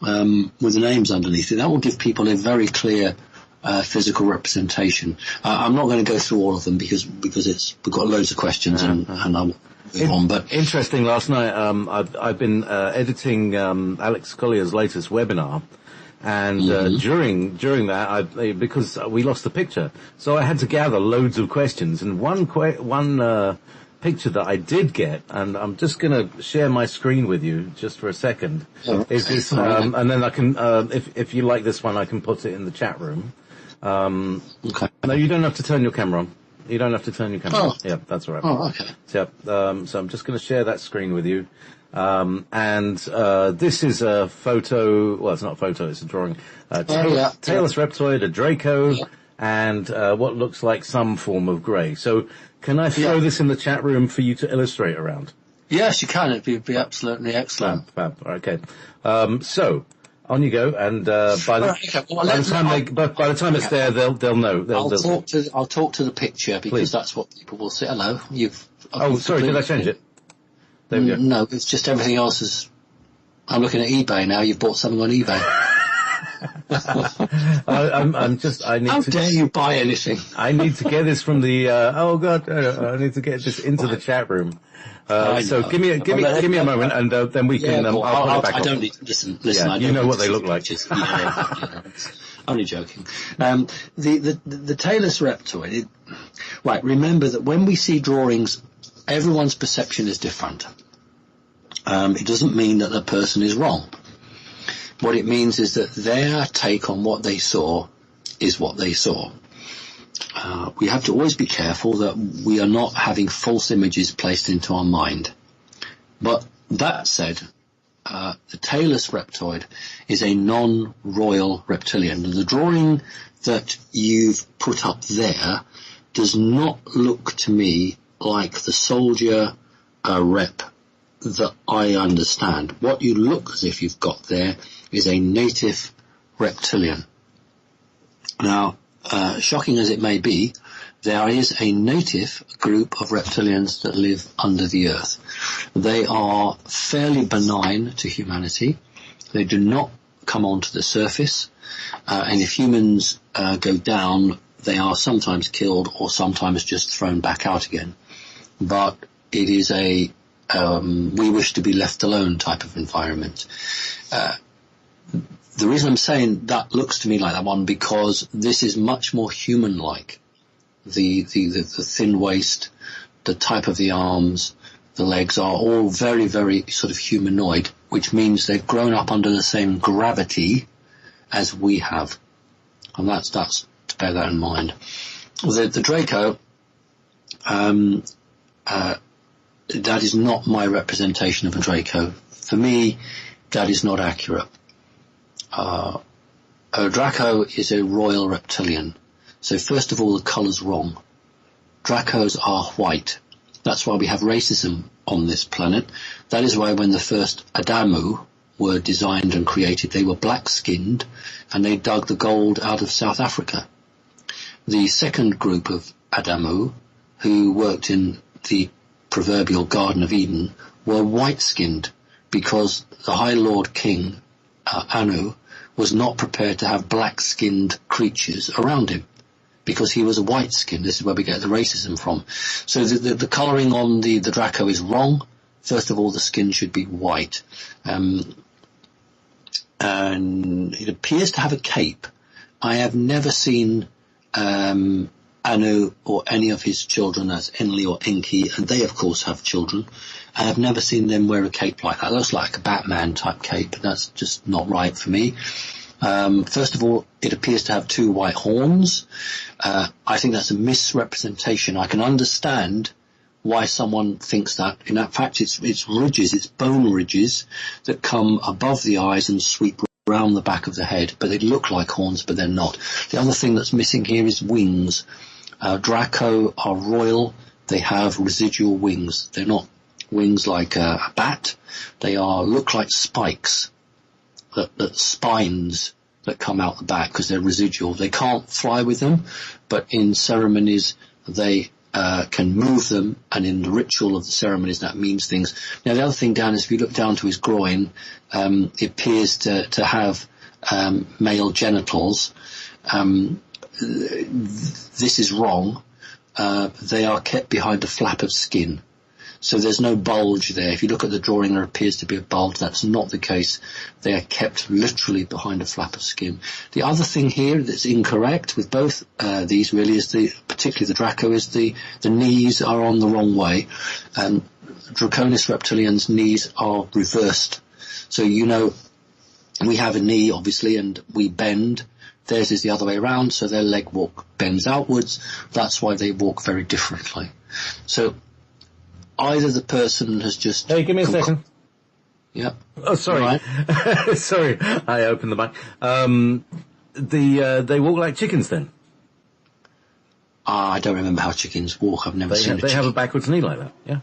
Speaker 2: with the names underneath it, that will give people a very clear physical representation. I'm not going to go through all of them because we've got loads of questions and I'll move on. But
Speaker 1: interesting. Last night, I've been editing Alex Collier's latest webinar, and during that, because we lost the picture, so I had to gather loads of questions. And one picture that I did get, and I'm just going to share my screen with you just for a second, is this, and then I can, if you like this one, I can put it in the chat room.
Speaker 2: Okay.
Speaker 1: No, you don't have to turn your camera on. You don't have to turn your camera on. Yeah, that's all right.
Speaker 2: Oh, okay.
Speaker 1: So I'm just going to share that screen with you. This is a photo, well, it's not a photo, it's a drawing. Tailless reptoid, a Draco, and what looks like some form of grey. So can I throw this in the chat room for you to illustrate around?
Speaker 2: Yes, you can. It'd be absolutely excellent.
Speaker 1: Fab. Okay. On you go, and by the time it's there, they'll know.
Speaker 2: I'll talk to the picture because
Speaker 1: Please.
Speaker 2: That's what people will say. Hello,
Speaker 1: sorry, did I change it? There we go.
Speaker 2: No, it's just everything else is. I'm looking at eBay now. You've bought something on eBay. How dare you buy anything?
Speaker 1: I need to get this from the. I need to get this into the chat room. So give me a moment, and then we can. I'll put it back.
Speaker 2: I don't need. Listen. Yeah,
Speaker 1: you know what they look like.
Speaker 2: Only joking. The Talus reptoid. Right. Remember that when we see drawings, everyone's perception is different. It doesn't mean that the person is wrong. What it means is that their take on what they saw is what they saw. We have to always be careful that we are not having false images placed into our mind. But that said, the Talus reptoid is a non-royal reptilian. The drawing that you've put up there does not look to me like the soldier rep that I understand. What you look as if you've got there is a native reptilian. Now, shocking as it may be, there is a native group of reptilians that live under the earth. They are fairly benign to humanity. They do not come onto the surface, and if humans go down, they are sometimes killed or sometimes just thrown back out again. But it is a we wish to be left alone type of environment. The reason I'm saying that looks to me like that one, because this is much more human-like. The thin waist, the type of the arms, the legs are all very, very sort of humanoid, which means they've grown up under the same gravity as we have. And that's to bear that in mind. The Draco, that is not my representation of a Draco. For me, that is not accurate. A Draco is a royal reptilian. So first of all, the colour's wrong. Dracos are white. That's why we have racism on this planet. That is why when the first Adamu were designed and created, they were black-skinned, and they dug the gold out of South Africa. The second group of Adamu, who worked in the proverbial Garden of Eden, were white-skinned, because the High Lord King, Anu, was not prepared to have black-skinned creatures around him, because he was a white-skinned. This is where we get the racism from. So the colouring on the Draco is wrong. First of all, the skin should be white. And it appears to have a cape. I have never seen Anu or any of his children, as Enlil or Enki, and they of course have children. I have never seen them wear a cape like that. It looks like a Batman type cape. That's just not right for me. First of all, it appears to have two white horns. I think that's a misrepresentation. I can understand why someone thinks that. In fact, it's ridges, it's bone ridges that come above the eyes and sweep around the back of the head, but they look like horns, but they're not. The other thing that's missing here is wings. Draco are royal. They have residual wings. They're not wings like a bat. They look like spikes, that spines that come out the back, because they're residual. They can't fly with them, but in ceremonies they can move them, and in the ritual of the ceremonies that means things. Now the other thing down is, if you look down to his groin, it appears to have male genitals. This is wrong. They are kept behind a flap of skin. So there's no bulge there. If you look at the drawing, there appears to be a bulge. That's not the case. They are kept literally behind a flap of skin. The other thing here that's incorrect with both these really is particularly the Draco, is the knees are on the wrong way. Draconis reptilians' knees are reversed. So we have a knee obviously, and we bend. Theirs is the other way around, so their leg walk bends outwards. That's why they walk very differently. So either the person has just...
Speaker 1: Hey, give me a second.
Speaker 2: Yeah.
Speaker 1: Oh, sorry.
Speaker 2: Right.
Speaker 1: Sorry, I opened the mic. They walk like chickens then?
Speaker 2: I don't remember how chickens walk. I've never seen a chicken.
Speaker 1: They have a backwards knee like that, yeah.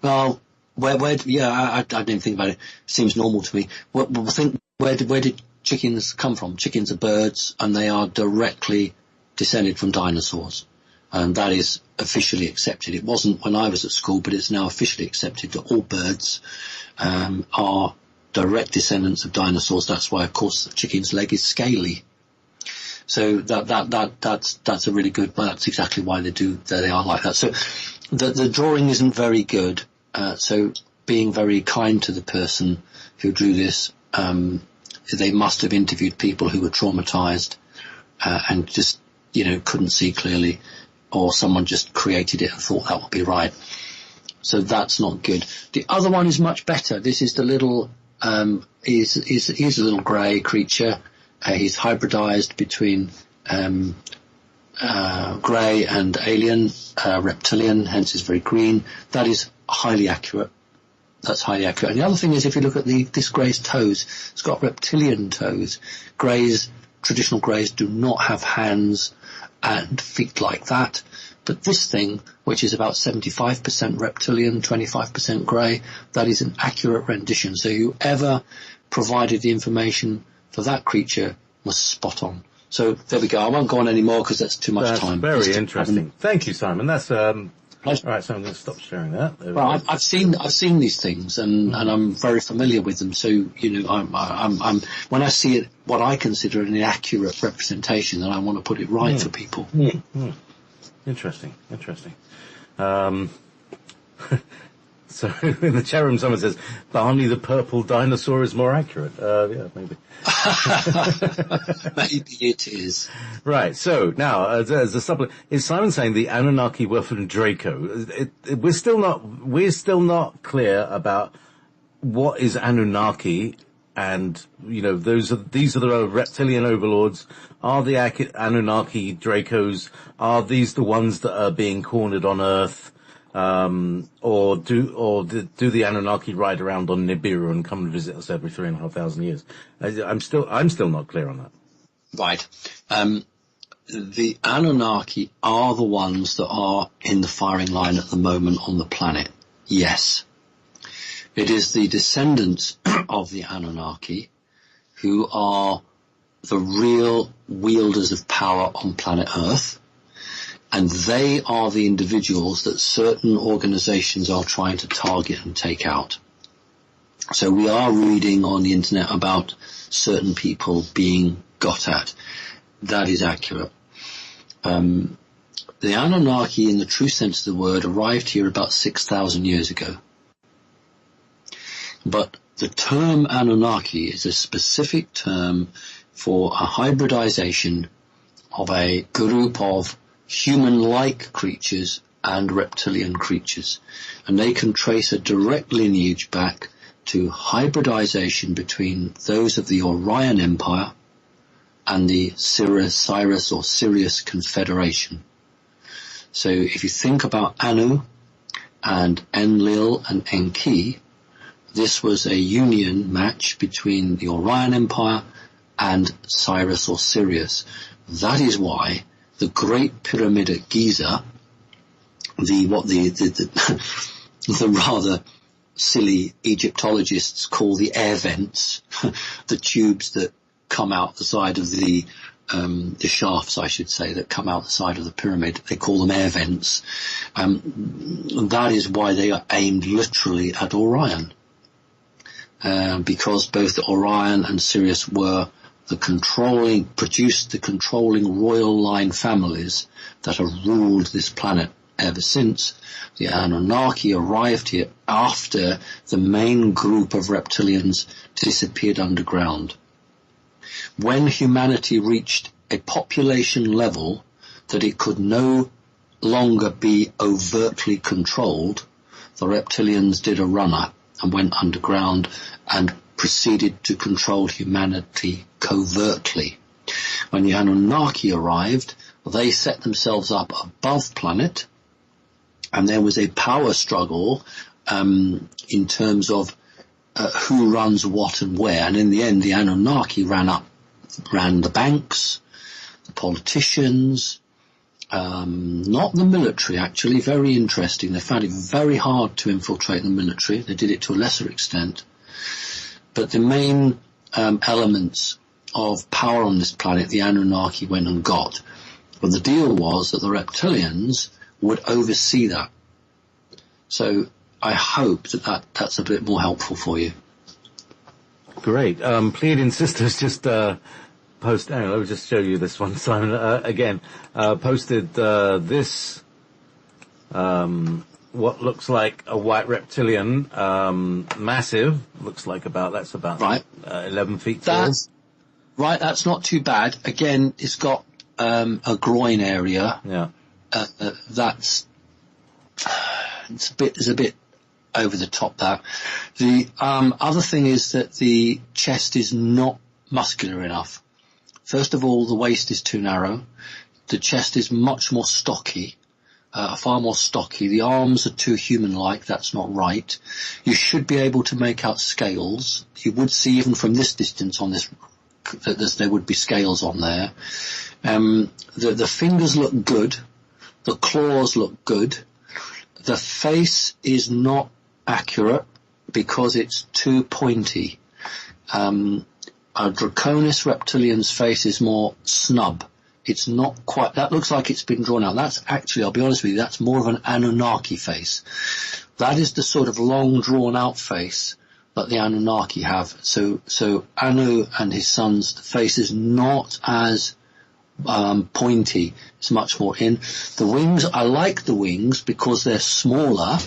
Speaker 2: Well, I didn't think about it. Seems normal to me. Where did chickens come from. Chickens are birds, and they are directly descended from dinosaurs. And that is officially accepted. It wasn't when I was at school, but it's now officially accepted that all birds are direct descendants of dinosaurs. That's why, of course, the chicken's leg is scaly. So that's a really good. That's exactly why they are like that. So the drawing isn't very good. So being very kind to the person who drew this, they must have interviewed people who were traumatized and just couldn't see clearly, or someone just created it and thought that would be right. So that's not good. The other one is much better. This is the little he's a little grey creature. He's hybridized between grey and alien, reptilian, hence is very green. That is highly accurate. That's highly accurate. And the other thing is, if you look at this grey's toes, it's got reptilian toes. Traditional greys do not have hands and feet like that. But this thing, which is about 75% reptilian, 25% grey, that is an accurate rendition. So whoever provided the information for that creature was spot on. So there we go. I won't go on anymore because that's too much time.
Speaker 1: Very interesting. Thank you, Simon. That's all right. So I'm going to stop sharing that.
Speaker 2: Well, I've seen these things and I'm very familiar with them. So I'm when I see it, what I consider an inaccurate representation, then I want to put it right for people.
Speaker 1: Interesting. So in the chat room, someone says Barney the purple dinosaur is more accurate. Yeah, maybe.
Speaker 2: Maybe it is.
Speaker 1: Right. So now, as a supplement, is Simon saying the Anunnaki were from Draco? We're still not clear about what is Anunnaki, and these are the reptilian overlords. Are the Anunnaki Dracos? Are these the ones that are being cornered on Earth? Or do the Anunnaki ride around on Nibiru and come and visit us every 3,500 years? I'm still not clear on that.
Speaker 2: Right. The Anunnaki are the ones that are in the firing line at the moment on the planet. Yes. It is the descendants of the Anunnaki who are the real wielders of power on planet Earth. And they are the individuals that certain organizations are trying to target and take out. So we are reading on the internet about certain people being got at. That is accurate. The Anunnaki, in the true sense of the word, arrived here about 6,000 years ago. But the term Anunnaki is a specific term for a hybridization of a group of human-like creatures and reptilian creatures. And they can trace a direct lineage back to hybridization between those of the Orion Empire and the Cyrus or Sirius Confederation. So if you think about Anu and Enlil and Enki, this was a union match between the Orion Empire and Cyrus or Sirius. That is why the Great Pyramid at Giza, the rather silly Egyptologists call the air vents, the tubes that come out the side of the shafts, I should say, that come out the side of the pyramid. They call them air vents. That is why they are aimed literally at Orion, because both Orion and Sirius produced the controlling royal line families that have ruled this planet ever since. The Anunnaki arrived here after the main group of reptilians disappeared underground. When humanity reached a population level that it could no longer be overtly controlled, the reptilians did a run-up and went underground and proceeded to control humanity covertly. When the Anunnaki arrived, they set themselves up above planet, and there was a power struggle in terms of who runs what and where. And in the end, the Anunnaki ran the banks, the politicians, not the military, actually. Very interesting. They found it very hard to infiltrate the military. They did it to a lesser extent. But the main elements of power on this planet the Anunnaki went and got. But the deal was that the reptilians would oversee that. So I hope that's a bit more helpful for you.
Speaker 1: Great. Pleiadian Sisters just posted, hang on, let me just show you this one, Simon, again, posted this, what looks like a white reptilian, massive, looks like that's about
Speaker 2: right.
Speaker 1: 11 feet tall.
Speaker 2: That's not too bad. Again, it's got a groin area.
Speaker 1: Yeah.
Speaker 2: It's a bit over the top there. The other thing is that the chest is not muscular enough. First of all, the waist is too narrow. The chest is much more stocky, far more stocky. The arms are too human-like. That's not right. You should be able to make out scales. You would see even from this distance on this that there would be scales on there. The fingers look good. The claws look good. The face is not accurate because it's too pointy. A Draconis reptilian's face is more snub. It's not quite, that looks like it's been drawn out. That's actually, I'll be honest with you, that's more of an Anunnaki face. That is the sort of long drawn out face that the Anunnaki have. So Anu and his sons, the face is not as pointy. It's much more in. The wings, I like the wings because they're smaller,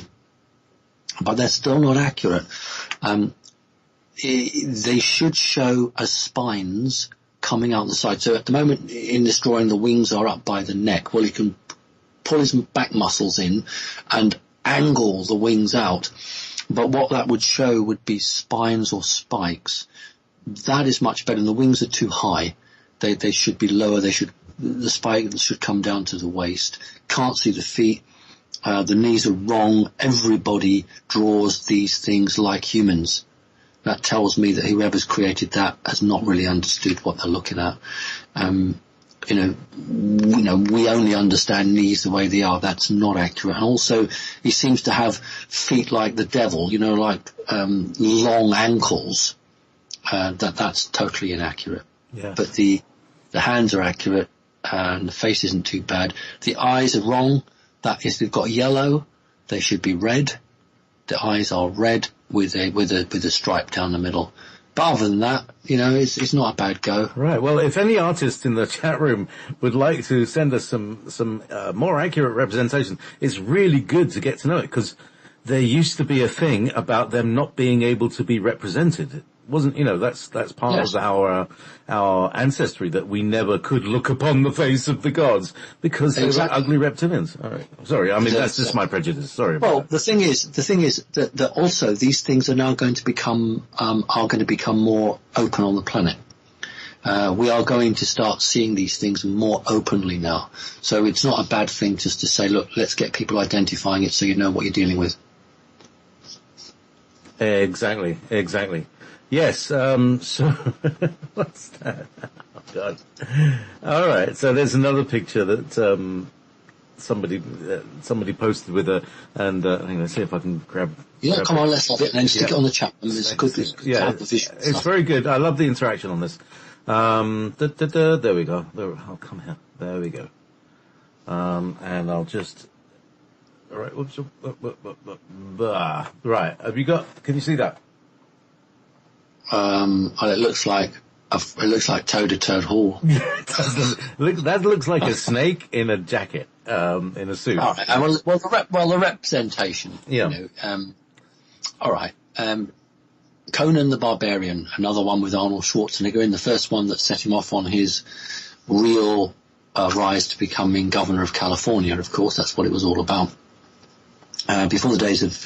Speaker 2: but they're still not accurate. They should show as spines coming out the side. So at the moment in this drawing, the wings are up by the neck. Well, he can pull his back muscles in and angle the wings out. But what that would show would be spines or spikes. That is much better. And the wings are too high. They should be lower. The spikes should come down to the waist. Can't see the feet. The knees are wrong. Everybody draws these things like humans. That tells me that whoever's created that has not really understood what they're looking at. We only understand knees the way they are. That's not accurate. And also, he seems to have feet like the devil, like long ankles. That's totally inaccurate.
Speaker 1: Yeah.
Speaker 2: But the hands are accurate, and the face isn't too bad. The eyes are wrong. That is, they've got yellow. They should be red. The eyes are red with a stripe down the middle. But other than that, it's not a bad go.
Speaker 1: Right. Well, if any artist in the chat room would like to send us some more accurate representation, it's really good to get to know it, because there used to be a thing about them not being able to be represented. Wasn't, that's part
Speaker 2: Yes.
Speaker 1: of our ancestry, that we never could look upon the face of the gods because they were ugly reptilians. All right. Sorry. I mean, that's just my prejudice. Sorry.
Speaker 2: Well, the thing is that also these things are now going to become more open on the planet. We are going to start seeing these things more openly now. So it's not a bad thing just to say, look, let's get people identifying it so you know what you're dealing with.
Speaker 1: Exactly. Yes, so, what's that? Oh, God. All right, so there's another picture that, somebody posted with hang on, let's see if I can grab
Speaker 2: Come on, let's have it and then stick it on the chat. It's good to have the visual
Speaker 1: it's
Speaker 2: stuff.
Speaker 1: very good. I love the interaction on this. There we go. I'll come here. There we go. And I'll just, all right, right, can you see that?
Speaker 2: It looks like Toad Hall.
Speaker 1: That looks like a snake in a jacket, in a suit.
Speaker 2: All right. The representation.
Speaker 1: Yeah.
Speaker 2: All right. Conan the Barbarian, another one with Arnold Schwarzenegger, in the first one that set him off on his real rise to becoming governor of California. Of course, that's what it was all about. Before the days of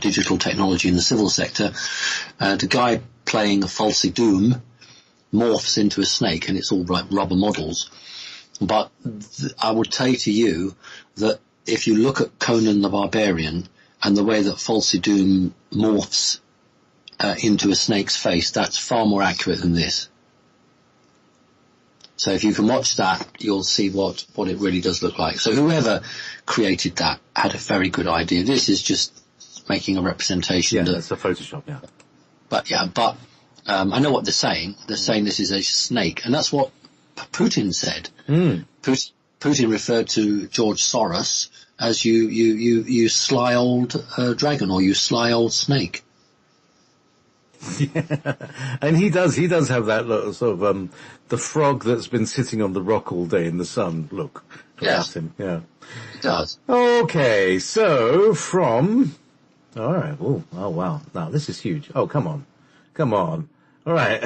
Speaker 2: digital technology in the civil sector, the guy playing a Falsey Doom morphs into a snake, and it's all like rubber models. But I would say to you that if you look at Conan the Barbarian and the way that Falsey Doom morphs into a snake's face, that's far more accurate than this. So if you can watch that, you'll see what it really does look like. So whoever created that had a very good idea. This is just making a representation.
Speaker 1: Yeah, that's a Photoshop, yeah.
Speaker 2: But I know what they're saying. They're saying this is a snake, and that's what Putin said. Putin referred to George Soros as you sly old dragon, or you sly old snake.
Speaker 1: Yeah. And he does have that sort of, the frog that's been sitting on the rock all day in the sun look about him. Yeah.
Speaker 2: He does.
Speaker 1: Okay, so alright, oh wow. Now this is huge. Oh, come on. Alright.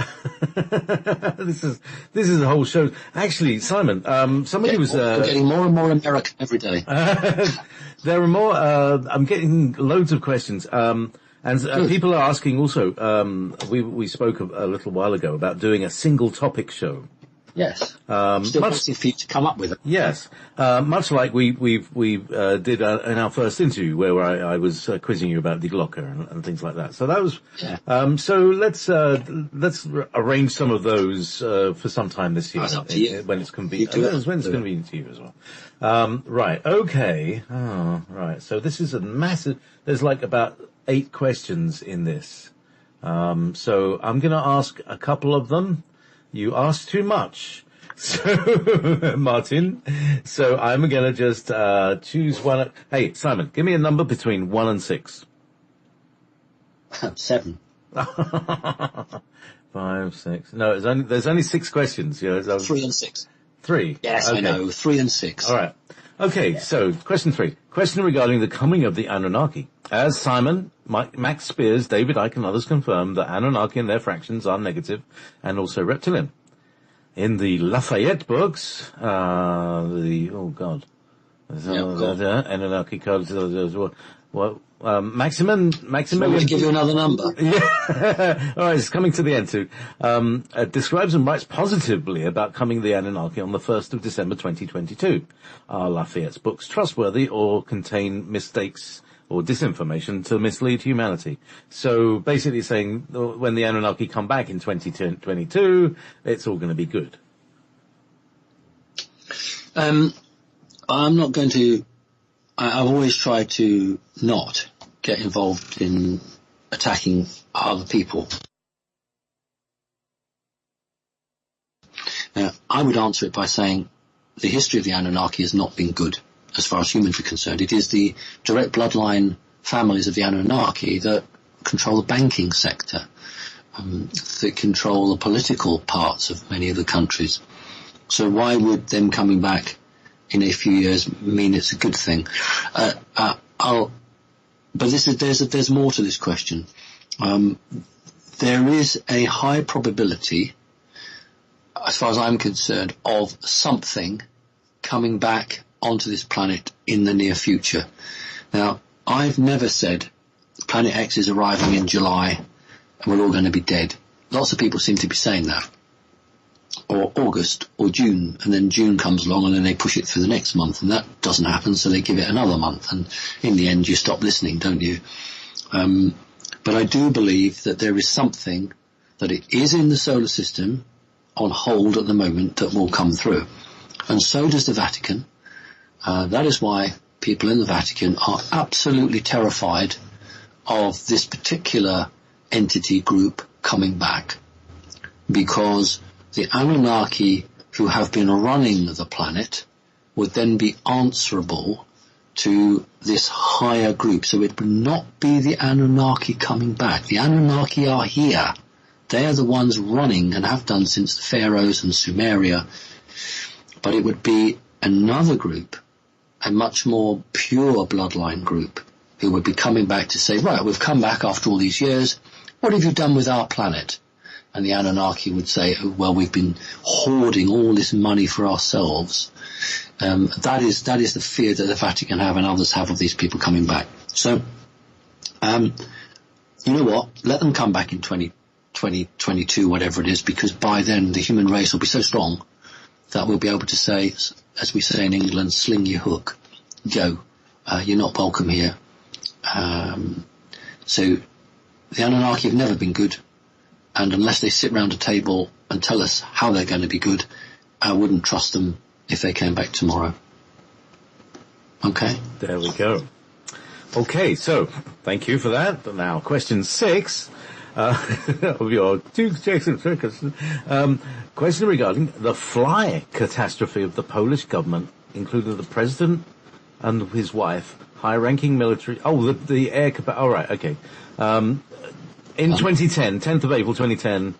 Speaker 1: This is a whole show. Actually, Simon, somebody was,
Speaker 2: we're getting more and more American every day.
Speaker 1: There are more, I'm getting loads of questions. And people are asking also, we spoke a little while ago about doing a single topic show.
Speaker 2: Yes. Still waiting for you to come up with it.
Speaker 1: Yes. Much like we did in our first interview where I was quizzing you about Die Glocke and things like that. So that was, so let's arrange some of those, for some time this year.
Speaker 2: Up to you.
Speaker 1: When it's convenient. When it's convenient to you as well. Right. Okay. Oh, right. So this is a massive, there's like about 8 questions in this. So I'm going to ask a couple of them. You asked too much. So, Martin, so I'm going to just, choose one. Hey, Simon, give me a number between 1 and 6.
Speaker 2: 7.
Speaker 1: 5, 6. No, there's only 6 questions.
Speaker 2: 3 and 6.
Speaker 1: 3?
Speaker 2: Yes, okay. I know. 3 and 6.
Speaker 1: All right. Okay, so question 3. Question regarding the coming of the Anunnaki. As Simon, Max Spears, David Icke and others confirmed that Anunnaki and their fractions are negative and also reptilian. In the Lafayette books, Anunnaki code, Maximilian.
Speaker 2: To give you another number.
Speaker 1: Yeah. All right, it's coming to the end too. Describes and writes positively about coming the Anunnaki on the 1st of December 2022. Are Lafayette's books trustworthy or contain mistakes or disinformation to mislead humanity? So basically saying when the Anunnaki come back in 2022, it's all going to be good.
Speaker 2: I'm not going to, I've always tried to not get involved in attacking other people. Now, I would answer it by saying the history of the Anunnaki has not been good as far as humans are concerned. It is the direct bloodline families of the Anunnaki that control the banking sector, that control the political parts of many of the countries. So why would them coming back in a few years mean it's a good thing? But there's more to this question. There is a high probability, as far as I'm concerned, of something coming back onto this planet in the near future. Now, I've never said Planet X is arriving in July and we're all going to be dead. Lots of people seem to be saying that. Or August or June, and then June comes along and then they push it through the next month, and that doesn't happen, so they give it another month, and in the end you stop listening, don't you? But I do believe that there is something that it is in the solar system on hold at the moment that will come through. And so does the Vatican. That is why people in the Vatican are absolutely terrified of this particular entity group coming back, because the Anunnaki who have been running the planet would then be answerable to this higher group. So it would not be the Anunnaki coming back. The Anunnaki are here. They are the ones running and have done since the Pharaohs and Sumeria. But it would be another group, a much more pure bloodline group, who would be coming back to say, right, we've come back after all these years. What have you done with our planet? And the Anunnaki would say, oh, well, we've been hoarding all this money for ourselves. That is the fear that the Vatican have and others have of these people coming back. So, you know what? Let them come back in 2022, whatever it is, because by then the human race will be so strong that we'll be able to say, as we say in England, sling your hook. Go. You're not welcome here. So the Anunnaki have never been good. And unless they sit round a table and tell us how they're going to be good, I wouldn't trust them if they came back tomorrow. Okay?
Speaker 1: There we go. Okay, so thank you for that. Now, question 6. of your two Jackson circus. Question regarding the fly catastrophe of the Polish government, including the president and his wife, high-ranking military. Oh, the air. All right, okay. In 2010, 10th of April 2010,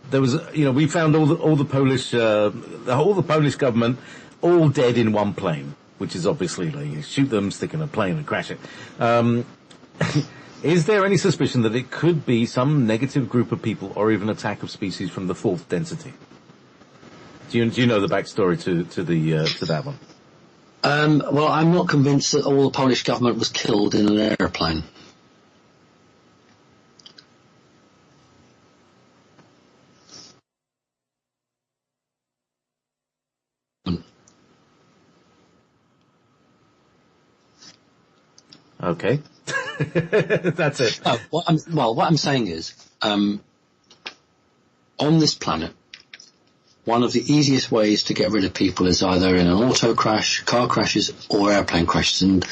Speaker 1: there was, we found all the Polish, all the Polish government, all dead in one plane, which is obviously like you shoot them, stick in a plane, and crash it. Is there any suspicion that it could be some negative group of people or even attack of species from the fourth density? Do you know the backstory to that one?
Speaker 2: Well, I'm not convinced that all the Polish government was killed in an airplane.
Speaker 1: Okay. That's it.
Speaker 2: What I'm saying is, on this planet, one of the easiest ways to get rid of people is either in an auto crash, car crashes, or airplane crashes. And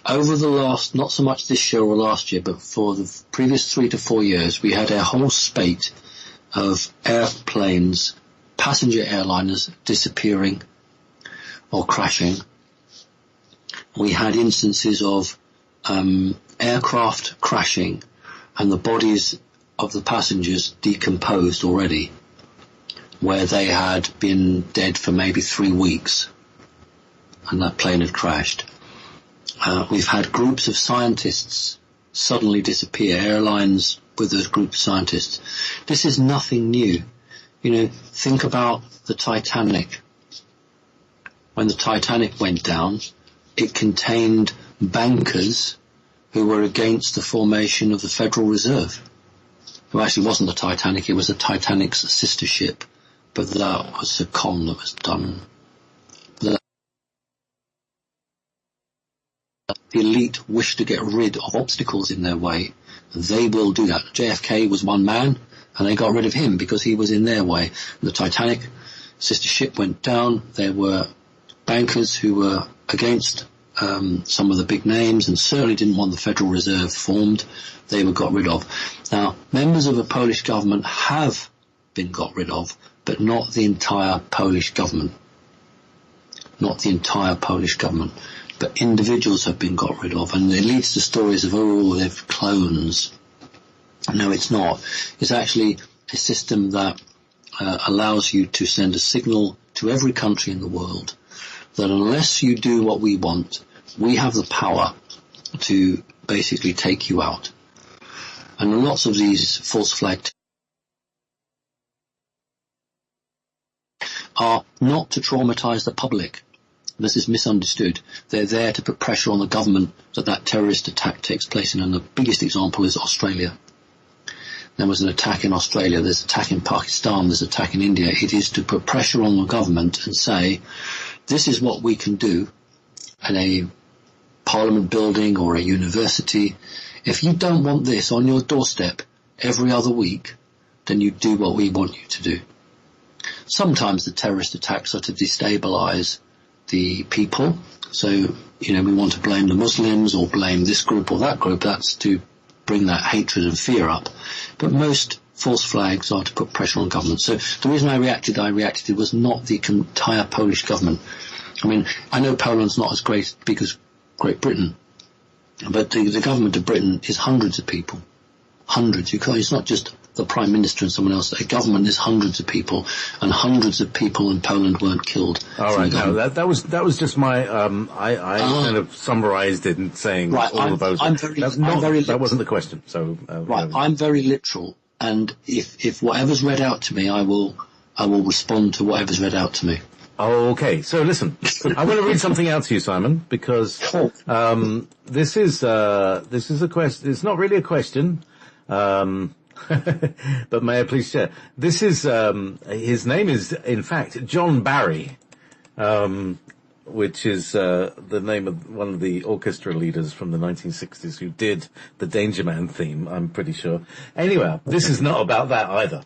Speaker 2: over the last, not so much this year or last year, but for the previous 3 to 4 years, we had a whole spate of airplanes, passenger airliners disappearing or crashing. We had instances of aircraft crashing and the bodies of the passengers decomposed already, where they had been dead for maybe 3 weeks and that plane had crashed. We've had groups of scientists suddenly disappear, airlines with those group of scientists. This is nothing new. Think about the Titanic. When the Titanic went down, it contained bankers who were against the formation of the Federal Reserve. It actually wasn't the Titanic, it was the Titanic's sister ship, but that was a con that was done. The elite wish to get rid of obstacles in their way. They will do that. JFK was one man, and they got rid of him because he was in their way. The Titanic sister ship went down. There were bankers who were against some of the big names and certainly didn't want the Federal Reserve formed. They were got rid of. Now, members of the Polish government have been got rid of, but not the entire Polish government. Not the entire Polish government. But individuals have been got rid of, and it leads to stories of, they're clones. No, it's not. It's actually a system that allows you to send a signal to every country in the world that unless you do what we want, we have the power to basically take you out. And lots of these false flag are not to traumatize the public. This is misunderstood. They're there to put pressure on the government that terrorist attack takes place in. And the biggest example is Australia. There was an attack in Australia, there's an attack in Pakistan, there's an attack in India. It is to put pressure on the government and say, this is what we can do in a parliament building or a university. If you don't want this on your doorstep every other week, then you do what we want you to do. Sometimes the terrorist attacks are to destabilize the people. So, we want to blame the Muslims or blame this group or that group. That's to bring that hatred and fear up. But most false flags are to put pressure on government. So the reason I reacted was not the entire Polish government. I mean, I know Poland's not as big as Great Britain, but the government of Britain is hundreds of people. Hundreds. It's not just the Prime Minister and someone else. A government is hundreds of people, and hundreds of people in Poland weren't killed.
Speaker 1: All right, no, that was just my, I kind of summarized it in saying
Speaker 2: right,
Speaker 1: all of those. That wasn't the question, so.
Speaker 2: Right, I'm very literal, and if whatever's read out to me, I will respond to whatever's read out to me.
Speaker 1: Okay, so listen, I want to read something out to you, Simon, because, this is a question, it's not really a question, but may I please share? This is, his name is, in fact, John Barry, which is, the name of one of the orchestra leaders from the 1960s who did the Danger Man theme, I'm pretty sure. Anyway, this is not about that either.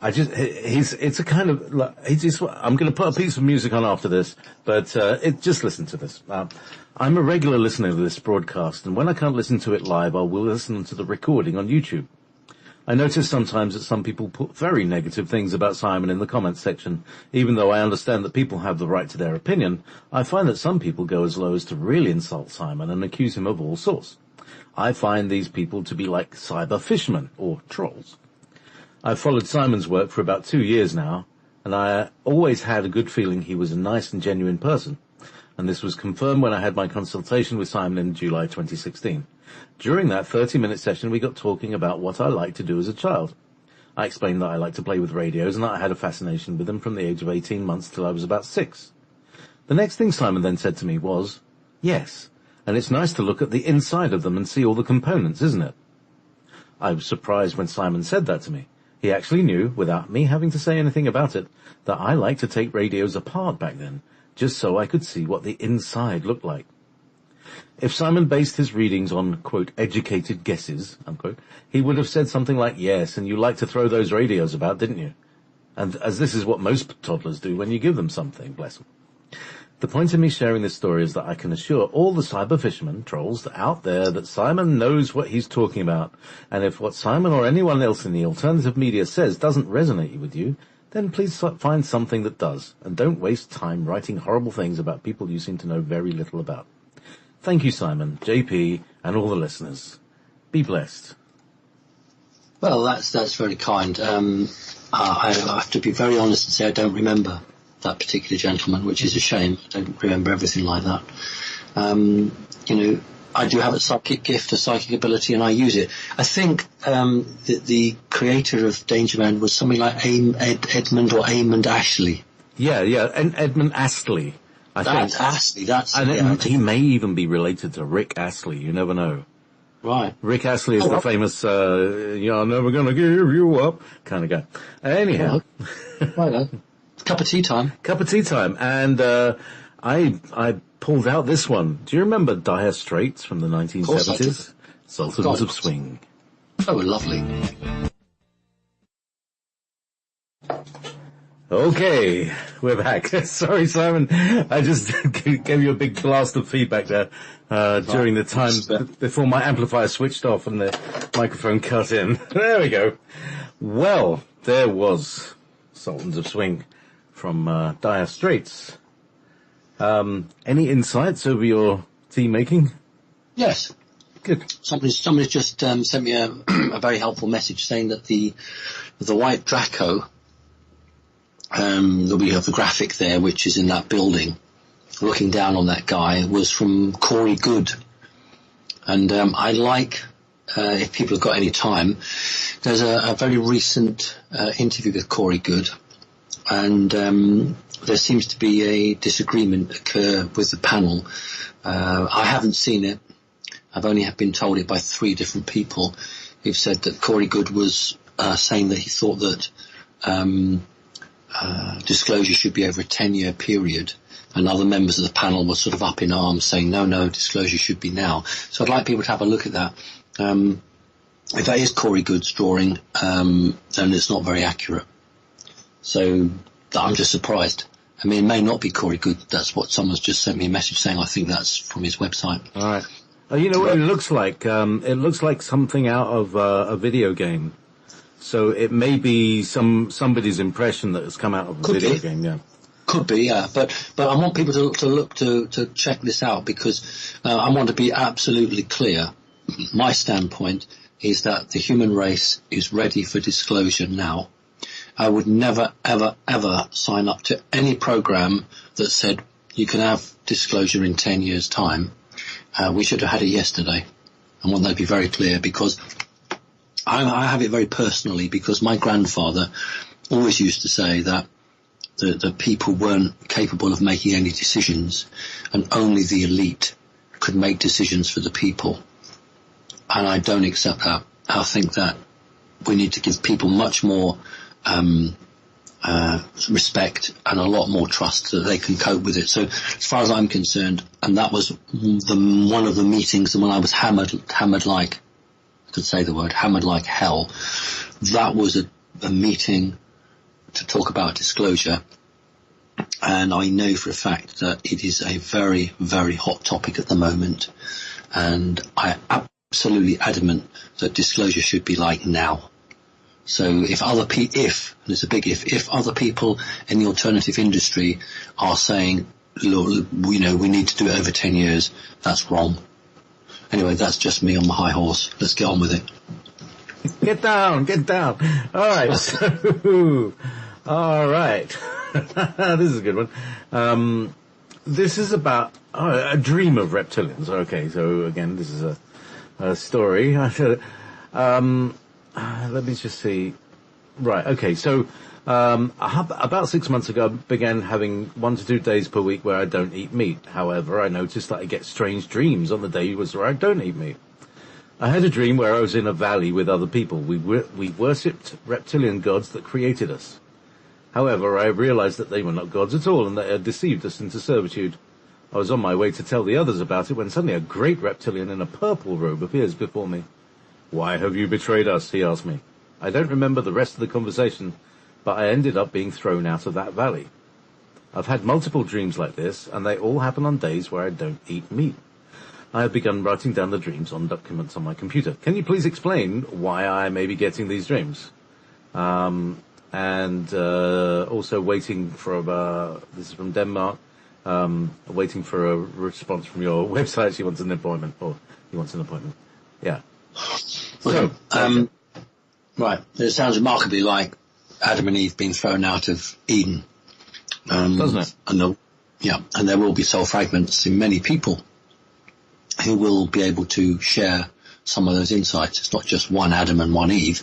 Speaker 1: it's a kind of, I'm going to put a piece of music on after this, but just listen to this. I'm a regular listener to this broadcast, and when I can't listen to it live, I will listen to the recording on YouTube. I notice sometimes that some people put very negative things about Simon in the comments section. Even though I understand that people have the right to their opinion, I find that some people go as low as to really insult Simon and accuse him of all sorts. I find these people to be like cyber fishermen, or trolls. I've followed Simon's work for about 2 years now, and I always had a good feeling he was a nice and genuine person. And this was confirmed when I had my consultation with Simon in July 2016. During that 30-minute session, we got talking about what I liked to do as a child. I explained that I liked to play with radios and that I had a fascination with them from the age of 18 months till I was about 6. The next thing Simon then said to me was, yes, and it's nice to look at the inside of them and see all the components, isn't it? I was surprised when Simon said that to me. He actually knew, without me having to say anything about it, that I liked to take radios apart back then, just so I could see what the inside looked like. If Simon based his readings on, quote, educated guesses, unquote, he would have said something like, yes, and you like to throw those radios about, didn't you? And as this is what most toddlers do when you give them something, bless them. The point of me sharing this story is that I can assure all the cyber fishermen, trolls, out there that Simon knows what he's talking about. And if what Simon or anyone else in the alternative media says doesn't resonate with you, then please find something that does. And don't waste time writing horrible things about people you seem to know very little about. Thank you, Simon, JP, and all the listeners. Be blessed.
Speaker 2: Well, that's very kind. I have to be very honest and say I don't remember that particular gentleman, which is a shame. I don't remember everything like that. I do have a psychic gift, a psychic ability, and I use it. I think that the creator of Danger Man was something like Edmund or Eamon Ashley.
Speaker 1: Yeah, and Edmund Astley.
Speaker 2: That's Astley.
Speaker 1: He may even be related to Rick Astley. You never know.
Speaker 2: Right.
Speaker 1: Rick Astley is the famous, you're never gonna give you up kind of guy. Anyhow.
Speaker 2: Right. Cup of tea time.
Speaker 1: And, I pulled out this one. Do you remember Dire Straits from the 1970s? Sultans of Swing.
Speaker 2: Oh, lovely.
Speaker 1: Okay, we're back. Sorry, Simon. I just gave you a big blast of feedback there during the time before my amplifier switched off and the microphone cut in. There we go. Well, there was Sultans of Swing from Dire Straits. Any insights over your tea making?
Speaker 2: Yes.
Speaker 1: Good.
Speaker 2: Somebody's just sent me a very helpful message saying that the white Draco, that we have the graphic there, which is in that building, looking down on that guy, was from Corey Good. And I like, if people have got any time, there's a very recent interview with Corey Good, and there seems to be a disagreement occur with the panel. I haven't seen it. I've only been told it by 3 different people who've said that Corey Good was saying that he thought that disclosure should be over a 10-year period, and other members of the panel were sort of up in arms saying no, disclosure should be now. So I'd like people to have a look at that. If that is Corey Good's drawing, then it's not very accurate. So I'm just surprised. I mean, it may not be Corey Good. That's what someone's just sent me a message saying. I think that's from his website.
Speaker 1: All right. You know what it looks like? It looks like something out of a video game. So it may be somebody's impression that has come out of a video game. Yeah.
Speaker 2: Could be, yeah. But I want people to look to check this out, because I want to be absolutely clear. My standpoint is that the human race is ready for disclosure now. I would never, ever, ever sign up to any program that said you can have disclosure in 10 years' time. We should have had it yesterday. I want that to be very clear, because I have it very personally, because my grandfather always used to say that the people weren't capable of making any decisions, and only the elite could make decisions for the people. And I don't accept that. I think that we need to give people much more respect and a lot more trust so that they can cope with it. So as far as I'm concerned, and that was one of the meetings when I was hammered like, I could say the word, hammered like hell. That was a meeting to talk about disclosure, and I know for a fact that it is a very, very hot topic at the moment, and I am absolutely adamant that disclosure should be like now. So if other and it's a big if other people in the alternative industry are saying, look, we need to do it over 10 years, that's wrong. Anyway, that's just me on my high horse. Let's get on with it.
Speaker 1: Get down. All right. So, all right. This is a good one. This is about a dream of reptilians. Okay, so again, this is a story. Let me just see. Right, okay, so about 6 months ago, I began having 1 to 2 days per week where I don't eat meat. However, I noticed that I get strange dreams on the days where I don't eat meat. I had a dream where I was in a valley with other people. We worshipped reptilian gods that created us. However, I realized that they were not gods at all and they had deceived us into servitude. I was on my way to tell the others about it when suddenly a great reptilian in a purple robe appears before me. "Why have you betrayed us?" he asked me. I don't remember the rest of the conversation, but I ended up being thrown out of that valley. I've had multiple dreams like this, and they all happen on days where I don't eat meat. I have begun writing down the dreams on documents on my computer. Can you please explain why I may be getting these dreams? Also waiting for, this is from Denmark, waiting for a response from your website. She wants an appointment, or he wants an appointment. Yeah.
Speaker 2: So, right, it sounds remarkably like Adam and Eve being thrown out of Eden.
Speaker 1: Doesn't it?
Speaker 2: And there will be soul fragments in many people who will be able to share some of those insights. It's not just one Adam and one Eve.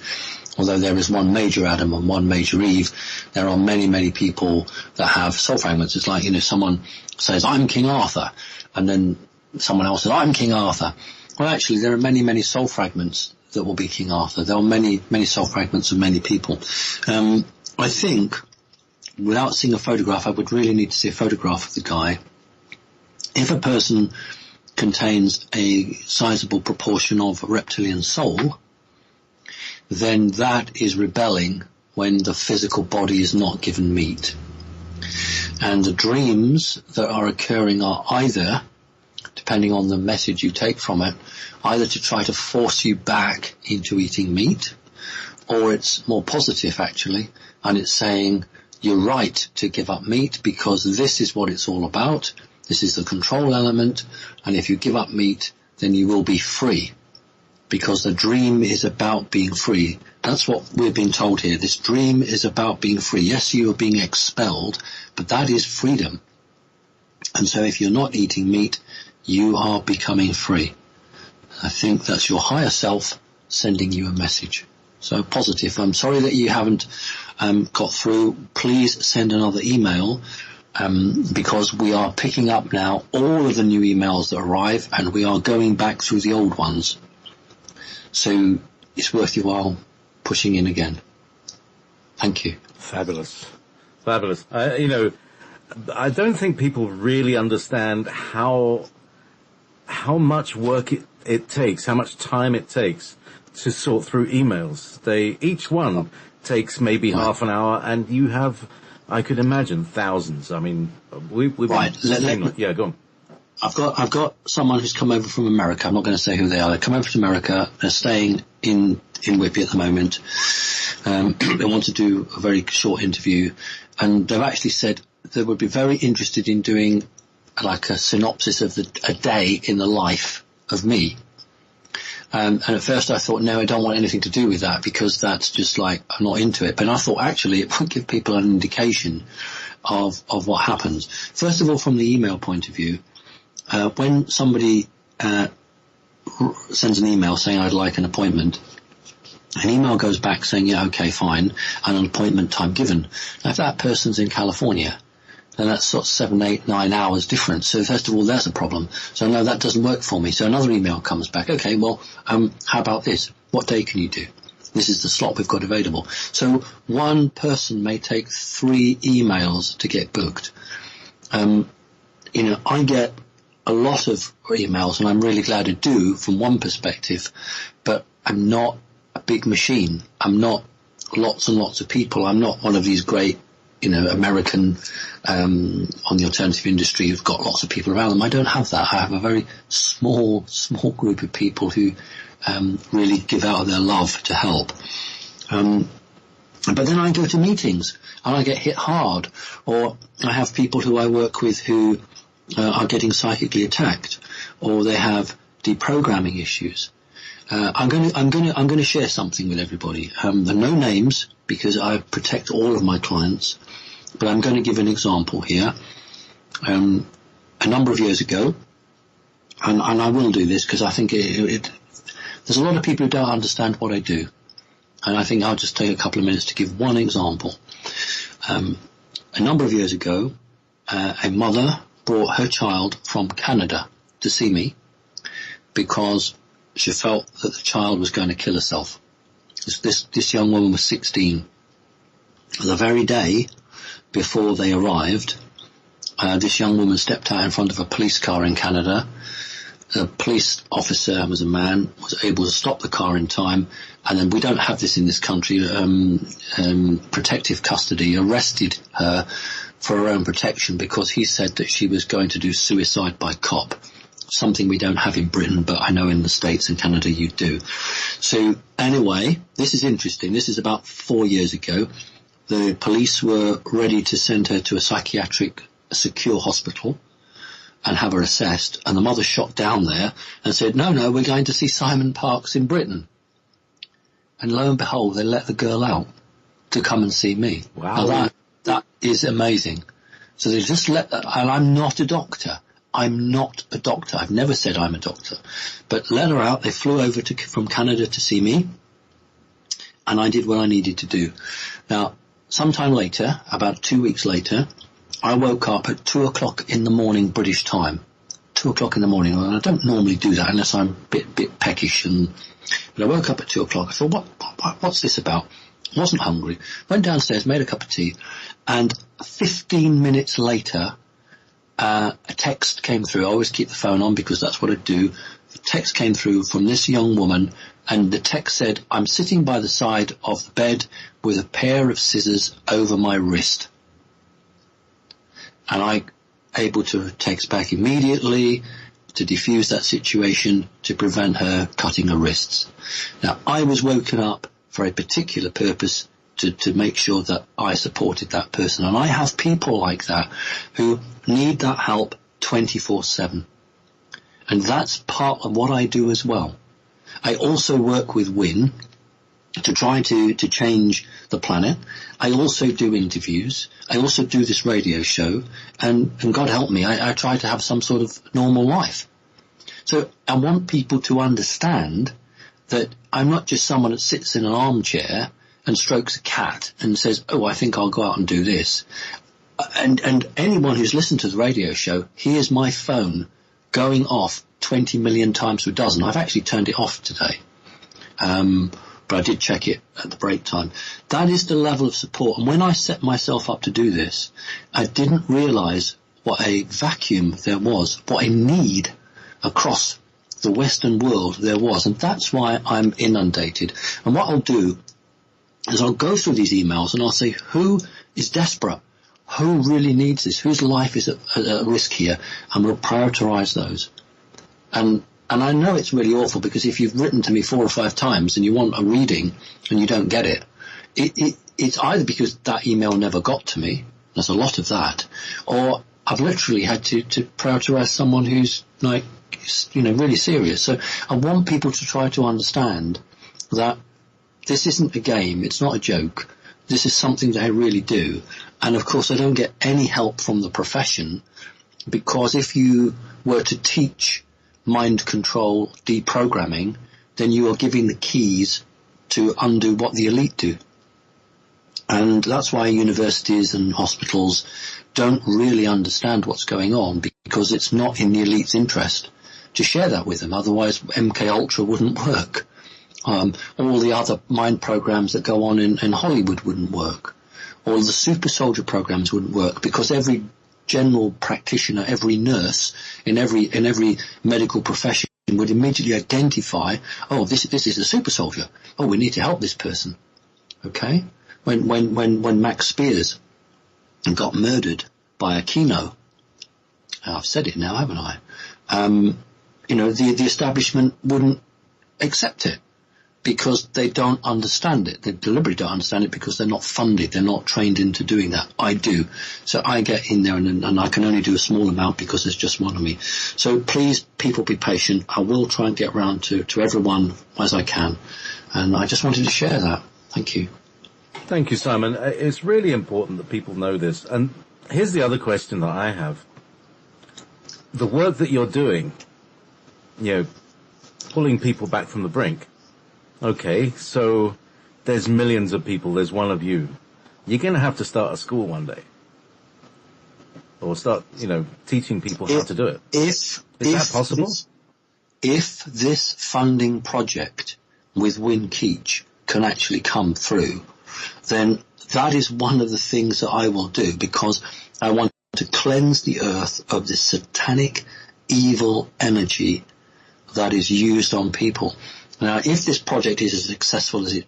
Speaker 2: Although there is one major Adam and one major Eve, there are many, many people that have soul fragments. It's like, someone says, "I'm King Arthur," and then someone else says, "I'm King Arthur." Well, actually, there are many, many soul fragments that will be King Arthur. There are many, many soul fragments of many people. I think, without seeing a photograph, I would really need to see a photograph of the guy. If a person contains a sizable proportion of reptilian soul, then that is rebelling when the physical body is not given meat. And the dreams that are occurring are either, depending on the message you take from it, either to try to force you back into eating meat, or it's more positive actually, and it's saying you're right to give up meat because this is what it's all about. This is the control element, and if you give up meat, then you will be free. Because the dream is about being free. That's what we're being told here. This dream is about being free. Yes, you are being expelled, but that is freedom. And so if you're not eating meat, you are becoming free. I think that's your higher self sending you a message. So positive. I'm sorry that you haven't got through. Please send another email, because we are picking up now all of the new emails that arrive, and we are going back through the old ones. So it's worth your while pushing in again. Thank you.
Speaker 1: Fabulous. I don't think people really understand how much work it takes, how much time it takes to sort through emails. Each one takes maybe half an hour, and you have, I could imagine, thousands. I mean, we've
Speaker 2: right.
Speaker 1: Yeah, go on.
Speaker 2: I've got someone who's come over from America. I'm not going to say who they are. They come over to America. They're staying in Whitby at the moment. They want to do a very short interview, and they've actually said they would be very interested in doing like a synopsis of a day in the life of me. And at first I thought, no, I don't want anything to do with that because that's just like, I'm not into it. But I thought actually it would give people an indication of what happens. First of all, from the email point of view, when somebody sends an email saying I'd like an appointment, an email goes back saying, yeah, okay, fine, and an appointment time given. Now, if that person's in California, then that's sort of 7, 8, 9 hours difference. So first of all, there's a problem. So no, that doesn't work for me. So another email comes back. Okay, well, how about this? What day can you do? This is the slot we've got available. So one person may take 3 emails to get booked. I get a lot of emails, and I'm really glad I do from one perspective, but I'm not a big machine. I'm not lots and lots of people. I'm not one of these great, American, on the alternative industry who've got lots of people around them. I don't have that. I have a very small group of people who really give out of their love to help. But then I go to meetings and I get hit hard, or I have people who I work with who are getting psychically attacked, or they have deprogramming issues. I'm going to share something with everybody. There are no names because I protect all of my clients, but I'm going to give an example here. A number of years ago, and I will do this because I think there's a lot of people who don't understand what I do, and I think I'll just take a couple of minutes to give one example. A number of years ago, a mother brought her child from Canada to see me because she felt that the child was going to kill herself. This young woman was 16. The very day before they arrived, this young woman stepped out in front of a police car in Canada. The police officer was a man, was able to stop the car in time, and then we don't have this in this country, protective custody, arrested her for her own protection because he said that she was going to do suicide by cop. Something we don't have in Britain, but I know in the States and Canada you do. So anyway, this is interesting. This is about 4 years ago. The police were ready to send her to a psychiatric secure hospital and have her assessed, and the mother shot down there and said, no, we're going to see Simon Parkes in Britain. And lo and behold, they let the girl out to come and see me.
Speaker 1: Wow.
Speaker 2: Now that is amazing. So they just and I'm not a doctor. I'm not a doctor. I've never said I'm a doctor. But let her out. They flew over from Canada to see me, and I did what I needed to do. Now, sometime later, about 2 weeks later, I woke up at 2 o'clock in the morning British time. 2 o'clock in the morning. And I don't normally do that unless I'm a bit peckish. But I woke up at 2 o'clock. I thought, what's this about? Wasn't hungry. Went downstairs, made a cup of tea, and 15 minutes later, a text came through. I always keep the phone on because that's what I do. The text came through from this young woman, and the text said, I'm sitting by the side of the bed with a pair of scissors over my wrist. And I able to text back immediately to defuse that situation to prevent her cutting her wrists. Now, I was woken up for a particular purpose to make sure that I supported that person. And I have people like that who need that help 24/7. And that's part of what I do as well. I also work with WIN to try to change the planet. I also do interviews. I also do this radio show. And God help me, I try to have some sort of normal life. So I want people to understand that I'm not just someone that sits in an armchair and strokes a cat and says, oh, I think I'll go out and do this. And anyone who's listened to the radio show hears my phone going off 20 million times to a dozen. I've actually turned it off today. But I did check it at the break time. That is the level of support. And when I set myself up to do this, I didn't realize what a vacuum there was, what a need across the Western world there was. And that's why I'm inundated. And what I'll do is I'll go through these emails and I'll say, who is desperate? Who really needs this? Whose life is at risk here? And we'll prioritize those. And I know it's really awful because if you've written to me 4 or 5 times and you want a reading and you don't get it, it's either because that email never got to me, there's a lot of that, or I've literally had to prioritize someone who's really serious. So I want people to try to understand that this isn't a game, it's not a joke. This is something that I really do. And of course I don't get any help from the profession, because if you were to teach mind control deprogramming, then you are giving the keys to undo what the elite do. And that's why universities and hospitals don't really understand what's going on, because it's not in the elite's interest to share that with them. Otherwise MK Ultra wouldn't work. All the other mind programs that go on in Hollywood wouldn't work. All the super soldier programs wouldn't work, because every general practitioner, every nurse in every medical profession would immediately identify, oh, this is a super soldier. Oh, we need to help this person. Okay? When Max Spears got murdered by Aquino, I've said it now, haven't I? The establishment wouldn't accept it because they don't understand it. They deliberately don't understand it because they're not funded. They're not trained into doing that. I do. So I get in there and I can only do a small amount because there's just one of me. So please, people, be patient. I will try and get round to everyone as I can. And I just wanted to share that. Thank you.
Speaker 1: Thank you, Simon. It's really important that people know this. And here's the other question that I have. The work that you're doing, pulling people back from the brink. Okay, so there's millions of people, there's one of you. You're going to have to start a school one day. Or start, teaching people how to do it. Is that possible?
Speaker 2: If this funding project with Win Keach can actually come through, then that is one of the things that I will do, because I want to cleanse the earth of this satanic, evil energy that is used on people. Now, if this project is as successful as it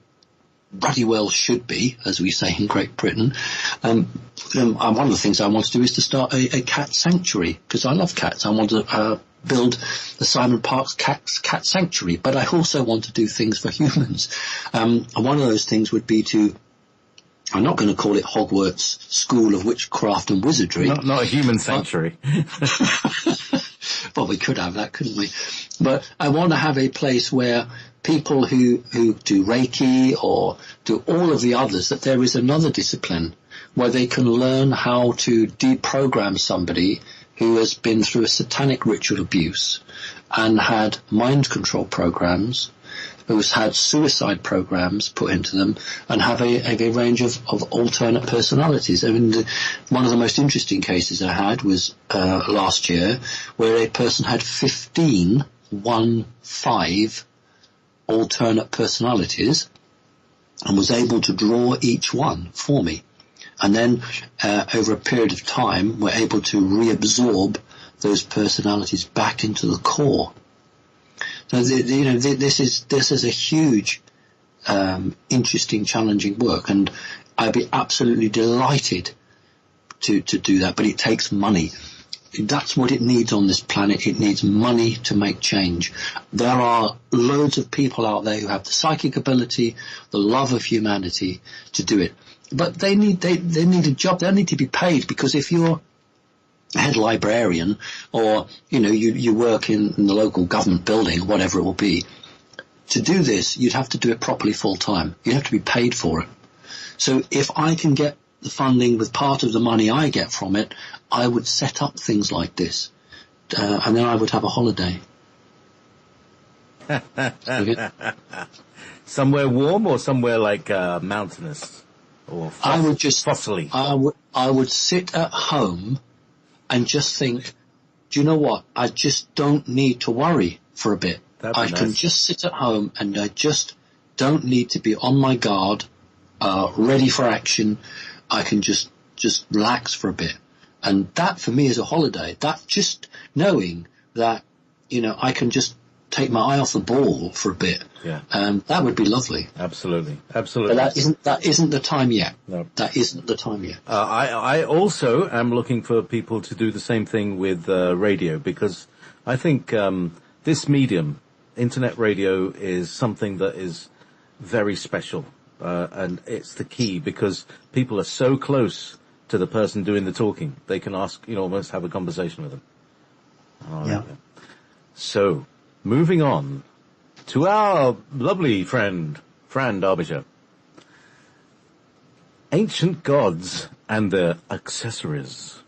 Speaker 2: bloody well should be, as we say in Great Britain, one of the things I want to do is to start a cat sanctuary, because I love cats. I want to build the Simon Parkes cat sanctuary, but I also want to do things for humans. And one of those things would be I'm not going to call it Hogwarts School of Witchcraft and Wizardry.
Speaker 1: Not a human sanctuary.
Speaker 2: Well, we could have that, couldn't we? But I want to have a place where people who do Reiki or do all of the others, that there is another discipline where they can learn how to deprogram somebody who has been through a satanic ritual abuse and had mind control programs, who's had suicide programs put into them, and have a range of alternate personalities. I mean, one of the most interesting cases I had was last year, where a person had 15 alternate personalities and was able to draw each one for me. And then over a period of time, we're able to reabsorb those personalities back into the core. So this is a huge, interesting, challenging work, and I'd be absolutely delighted to do that. But it takes money. That's what it needs on this planet. It needs money to make change. There are loads of people out there who have the psychic ability, the love of humanity to do it, but they need a job. They need to be paid, because if you're head librarian, or you work in the local government building, whatever it will be, to do this you'd have to do it properly full time. You'd have to be paid for it. So if I can get the funding with part of the money I get from it, I would set up things like this, and then I would have a holiday.
Speaker 1: Somewhere warm, or somewhere like mountainous, or fossily?
Speaker 2: I would sit at home and just think, do you know what? I just don't need to worry for a bit. I can just sit at home, and I just don't need to be on my guard, ready for action. I can just relax for a bit. And that for me is a holiday. That just knowing that, I can just take my eye off the ball for a bit.
Speaker 1: Yeah.
Speaker 2: That would be lovely.
Speaker 1: Absolutely.
Speaker 2: But that isn't the time yet.
Speaker 1: No.
Speaker 2: That isn't the time yet.
Speaker 1: I also am looking for people to do the same thing with radio, because I think this medium, internet radio, is something that is very special, and it's the key, because people are so close to the person doing the talking. They can ask, almost have a conversation with them.
Speaker 2: Yeah.
Speaker 1: So, moving on to our lovely friend, Fran Derbyshire. Ancient gods and their accessories.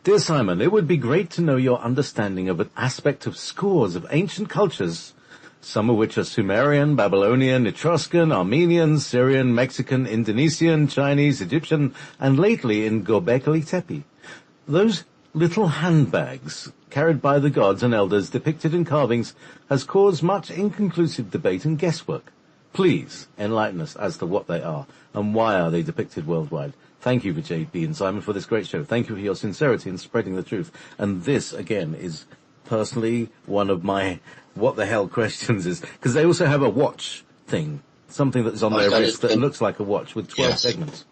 Speaker 1: Dear Simon, it would be great to know your understanding of an aspect of scores of ancient cultures, some of which are Sumerian, Babylonian, Etruscan, Armenian, Syrian, Mexican, Indonesian, Chinese, Egyptian, and lately in Göbekli Tepe. Those little handbags carried by the gods and elders depicted in carvings has caused much inconclusive debate and guesswork. Please enlighten us as to what they are and why are they depicted worldwide. Thank you for JP and Simon for this great show. Thank you for your sincerity in spreading the truth. And this, again, is personally one of my what the hell questions, is because they also have a watch thing something that's on their wrist that looks like a watch with 12 segments.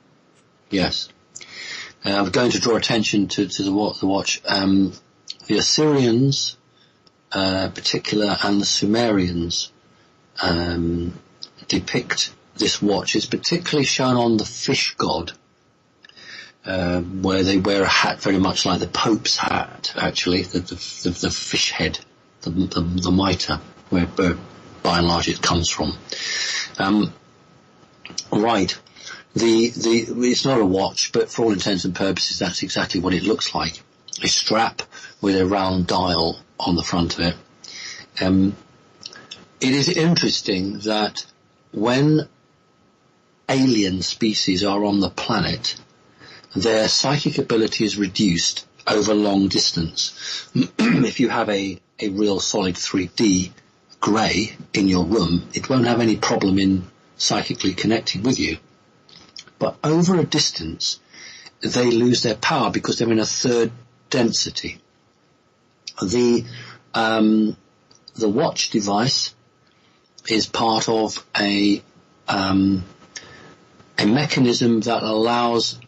Speaker 2: Yes. I'm going to draw attention to the watch. The Assyrians, particular, and the Sumerians depict this watch. It's particularly shown on the fish god, where they wear a hat very much like the Pope's hat, actually, the fish head, the mitre, where by and large it comes from. Right. It's not a watch, but for all intents and purposes, that's exactly what it looks like. A strap with a round dial on the front of it. It is interesting that when alien species are on the planet, their psychic ability is reduced over long distance. If you have a real solid 3D grey in your room, it won't have any problem in psychically connecting with you. But over a distance, they lose their power because they're in a third density. The watch device is part of a mechanism that allows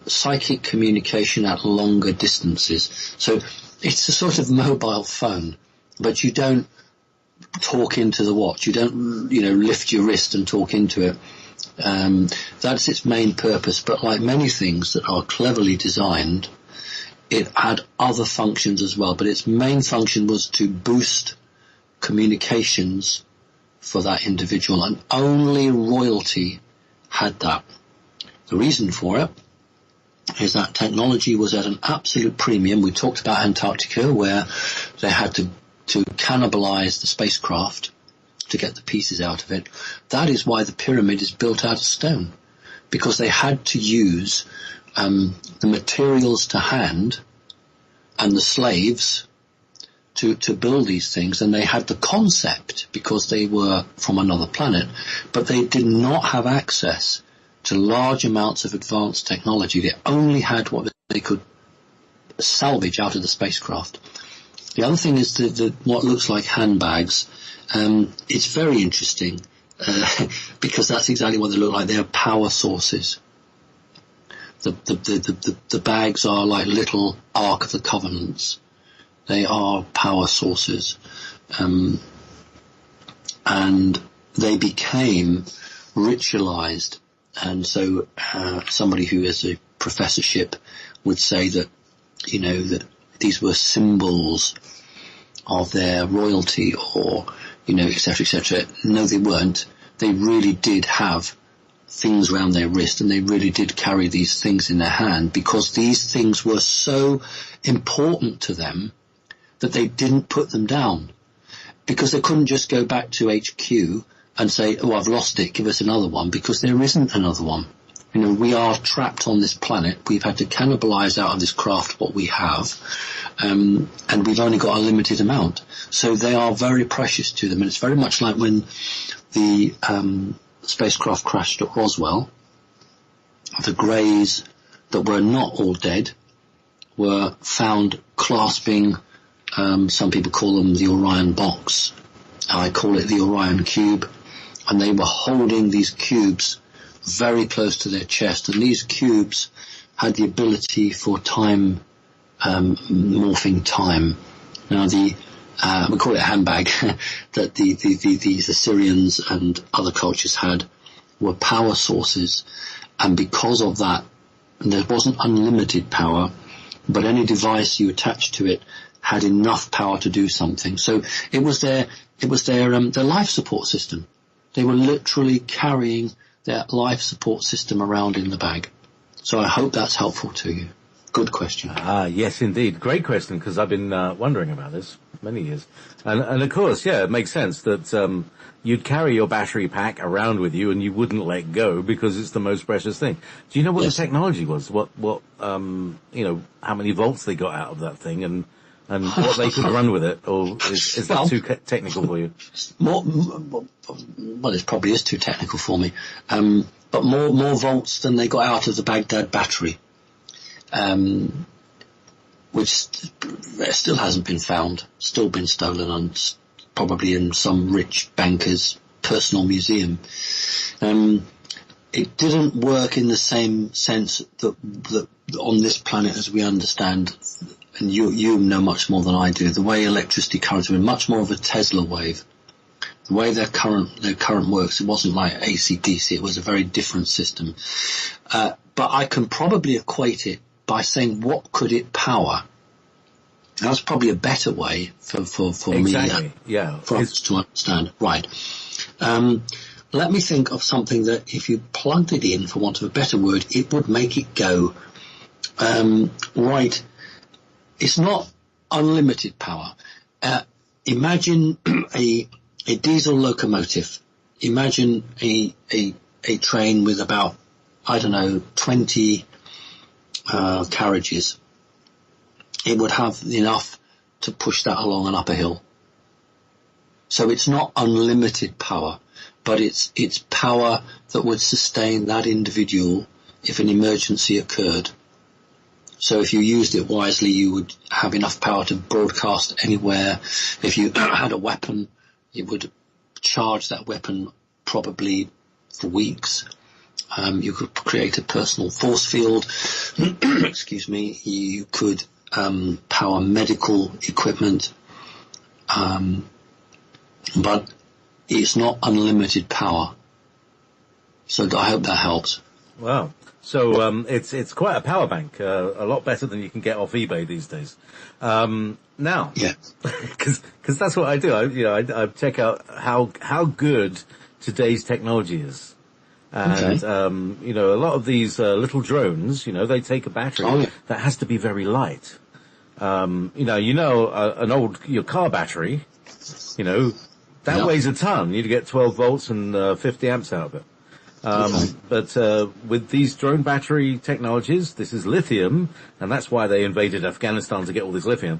Speaker 2: psychic communication at longer distances. So it's a sort of mobile phone, but you don't talk into the watch. You don't, lift your wrist and talk into it. That's its main purpose, but like many things that are cleverly designed, it had other functions as well, but its main function was to boost communications for that individual, and only royalty had that. The reason for it is that technology was at an absolute premium. We talked about Antarctica, where they had to cannibalize the spacecraft to get the pieces out of it. That is why the pyramid is built out of stone, because they had to use the materials to hand and the slaves to build these things, and they had the concept because they were from another planet, but they did not have access to large amounts of advanced technology. They only had what they could salvage out of the spacecraft. The other thing is what looks like handbags. It's very interesting because that's exactly what they look like. They're power sources. The bags are like little Ark of the Covenants. They are power sources, and they became ritualized. And so somebody who has a professorship would say that, that these were symbols of their royalty, or et cetera, et cetera. No, they weren't. They really did have things around their wrist, and they really did carry these things in their hand, because these things were so important to them that they didn't put them down, because they couldn't just go back to HQ and say, oh, I've lost it, give us another one, because there isn't another one. We are trapped on this planet. We've had to cannibalize out of this craft what we have, and we've only got a limited amount. So they are very precious to them, and it's very much like when the spacecraft crashed at Roswell. The Greys that were not all dead were found clasping, some people call them the Orion box. I call it the Orion cube. And they were holding these cubes very close to their chest, and these cubes had the ability for time, morphing time. Now we call it a handbag, that these Assyrians and other cultures had, were power sources, and because of that, there wasn't unlimited power, but any device you attached to it had enough power to do something. So it was their life support system. They were literally carrying their life support system around in the bag. So I hope that's helpful to you. Good question.
Speaker 1: Yes, indeed. Great question, because I've been wondering about this many years. And of course, yeah, it makes sense that you'd carry your battery pack around with you and you wouldn't let go because it's the most precious thing. Do you know what the technology was? What how many volts they got out of that thing, and what they could run with it? Or is that too technical for you?
Speaker 2: Well, it probably is too technical for me. But more volts than they got out of the Baghdad battery. Which still hasn't been found, still been stolen, and probably in some rich banker's personal museum. It didn't work in the same sense that on this planet as we understand, and you know much more than I do, the way electricity currents were much more of a Tesla wave. The way their current works, it wasn't like AC/DC, it was a very different system. But I can probably equate it by saying, what could it power? That's probably a better way for
Speaker 1: exactly.
Speaker 2: me, for us to understand. Right. Let me think of something that if you plugged it in, for want of a better word, it would make it go. Right. It's not unlimited power. Imagine a diesel locomotive. Imagine a train with about, 20 carriages. It would have enough to push that along an upper hill. So it's not unlimited power, but it's power that would sustain that individual if an emergency occurred. So if you used it wisely, you would have enough power to broadcast anywhere. If you had a weapon, it would charge that weapon probably for weeks. You could create a personal force field. Excuse me. You could power medical equipment. But it's not unlimited power. So I hope that helps.
Speaker 1: Wow. So it's quite a power bank, a lot better than you can get off eBay these days. Now,
Speaker 2: yeah,
Speaker 1: because that's what I do. I check out how good today's technology is, and a lot of these little drones, they take a battery that has to be very light. Your car battery, that weighs a ton. You'd get 12 volts and 50 amps out of it. But with these drone battery technologies, this is lithium, and that's why they invaded Afghanistan to get all this lithium.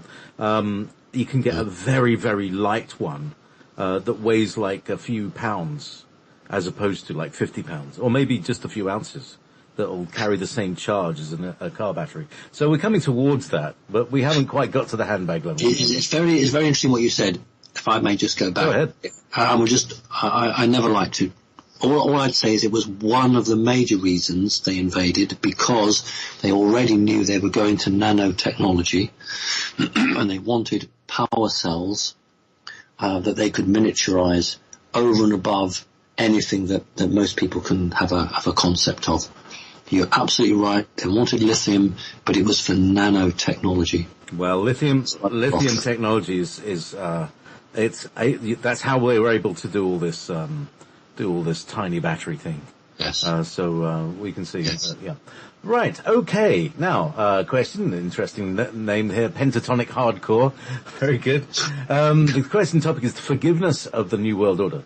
Speaker 1: You can get a very, very light one that weighs like a few pounds, as opposed to like 50 pounds, or maybe just a few ounces, that will carry the same charge as a car battery. So we're coming towards that, but we haven't quite got to the handbag level.
Speaker 2: It's very interesting what you said. If I may just go back.
Speaker 1: Go ahead.
Speaker 2: I never like to. All I'd say is it was one of the major reasons they invaded, because they already knew they were going to nanotechnology and they wanted power cells that they could miniaturize over and above anything that most people can have a concept of. You're absolutely right. They wanted lithium, but it was for nanotechnology.
Speaker 1: Well, lithium technology is that's how they were able to do all this tiny battery thing.
Speaker 2: Yes.
Speaker 1: So we can see.
Speaker 2: Yes.
Speaker 1: Yeah. Right. Okay. Now, question. Interesting name here. Pentatonic Hardcore. Very good. The question topic is the forgiveness of the New World Order.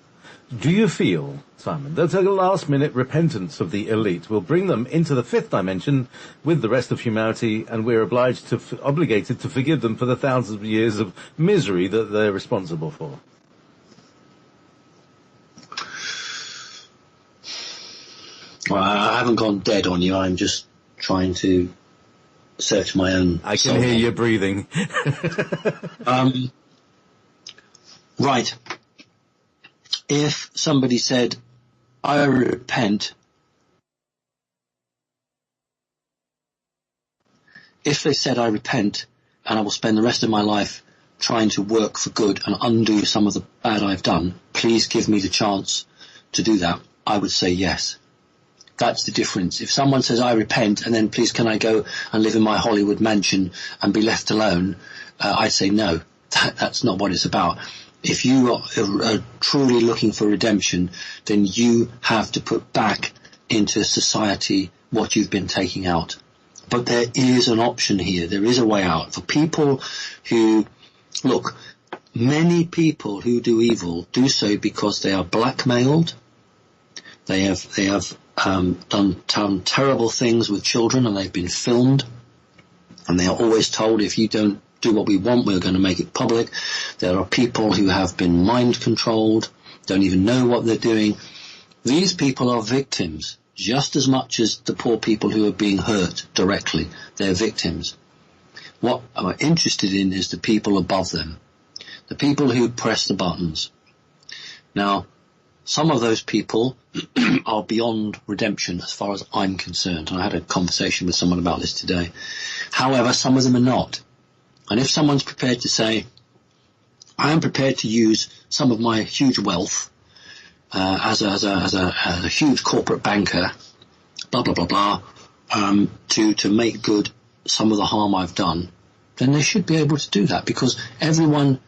Speaker 1: Do you feel, Simon, that a last-minute repentance of the elite will bring them into the fifth dimension with the rest of humanity, and we're obligated to forgive them for the thousands of years of misery that they're responsible for?
Speaker 2: Well, I haven't gone dead on you. I'm just trying to search my own
Speaker 1: I can hear you breathing.
Speaker 2: Right. If somebody said, I repent, if they said, I repent, and I will spend the rest of my life trying to work for good and undo some of the bad I've done, please give me the chance to do that, I would say yes. That's the difference. If someone says, I repent, and then please can I go and live in my Hollywood mansion and be left alone, I'd say no. That's not what it's about. If you are truly looking for redemption, then you have to put back into society what you've been taking out. But there is an option here. There is a way out. For people who, look, many people who do evil do so because they are blackmailed. They have done terrible things with children, and they've been filmed. And they are always told, if you don't do what we want, we're going to make it public. There are people who have been mind controlled, don't even know what they're doing. These people are victims just as much as the poor people who are being hurt directly. They're victims. What I'm interested in is the people above them, the people who press the buttons. Now, some of those people are beyond redemption as far as I'm concerned. And I had a conversation with someone about this today. However, some of them are not. And if someone's prepared to say, I am prepared to use some of my huge wealth as a huge corporate banker, blah, blah, blah, blah, to make good some of the harm I've done, then they should be able to do that, because everyone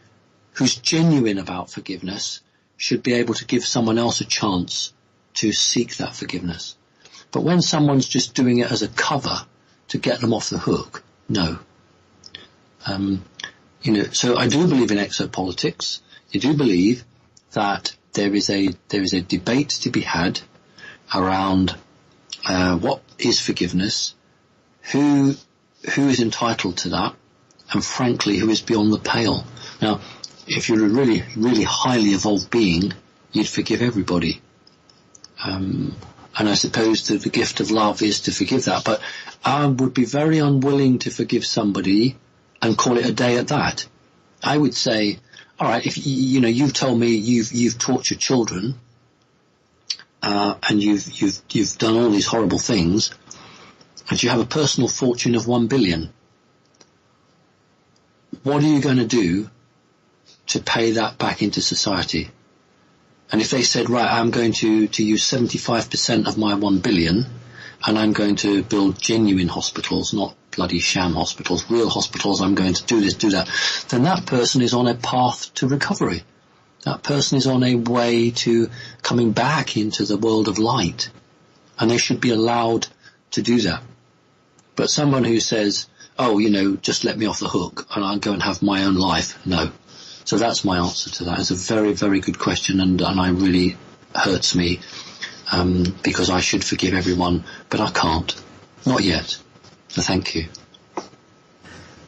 Speaker 2: who's genuine about forgiveness should be able to give someone else a chance to seek that forgiveness. But when someone's just doing it as a cover to get them off the hook, no. So I do believe in exopolitics. I do believe that there is a debate to be had around what is forgiveness, who is entitled to that, and frankly, who is beyond the pale. Now, if you're a really, really highly evolved being, you'd forgive everybody. And I suppose that the gift of love is to forgive that. But I would be very unwilling to forgive somebody and call it a day at that. I would say, all right, if you've told me you've tortured children, and you've done all these horrible things, and you have a personal fortune of 1 billion. What are you going to do to pay that back into society? And if they said, right, I'm going to use 75% of my 1 billion, and I'm going to build genuine hospitals, not bloody sham hospitals, real hospitals, I'm going to do this, do that, then that person is on a path to recovery. That person is on a way to coming back into the world of light, and they should be allowed to do that. But someone who says, oh, just let me off the hook and I'll go and have my own life, no. So that's my answer to that. It's a very, very good question, and I really hurts me, because I should forgive everyone, but I can't. Not yet. So thank you.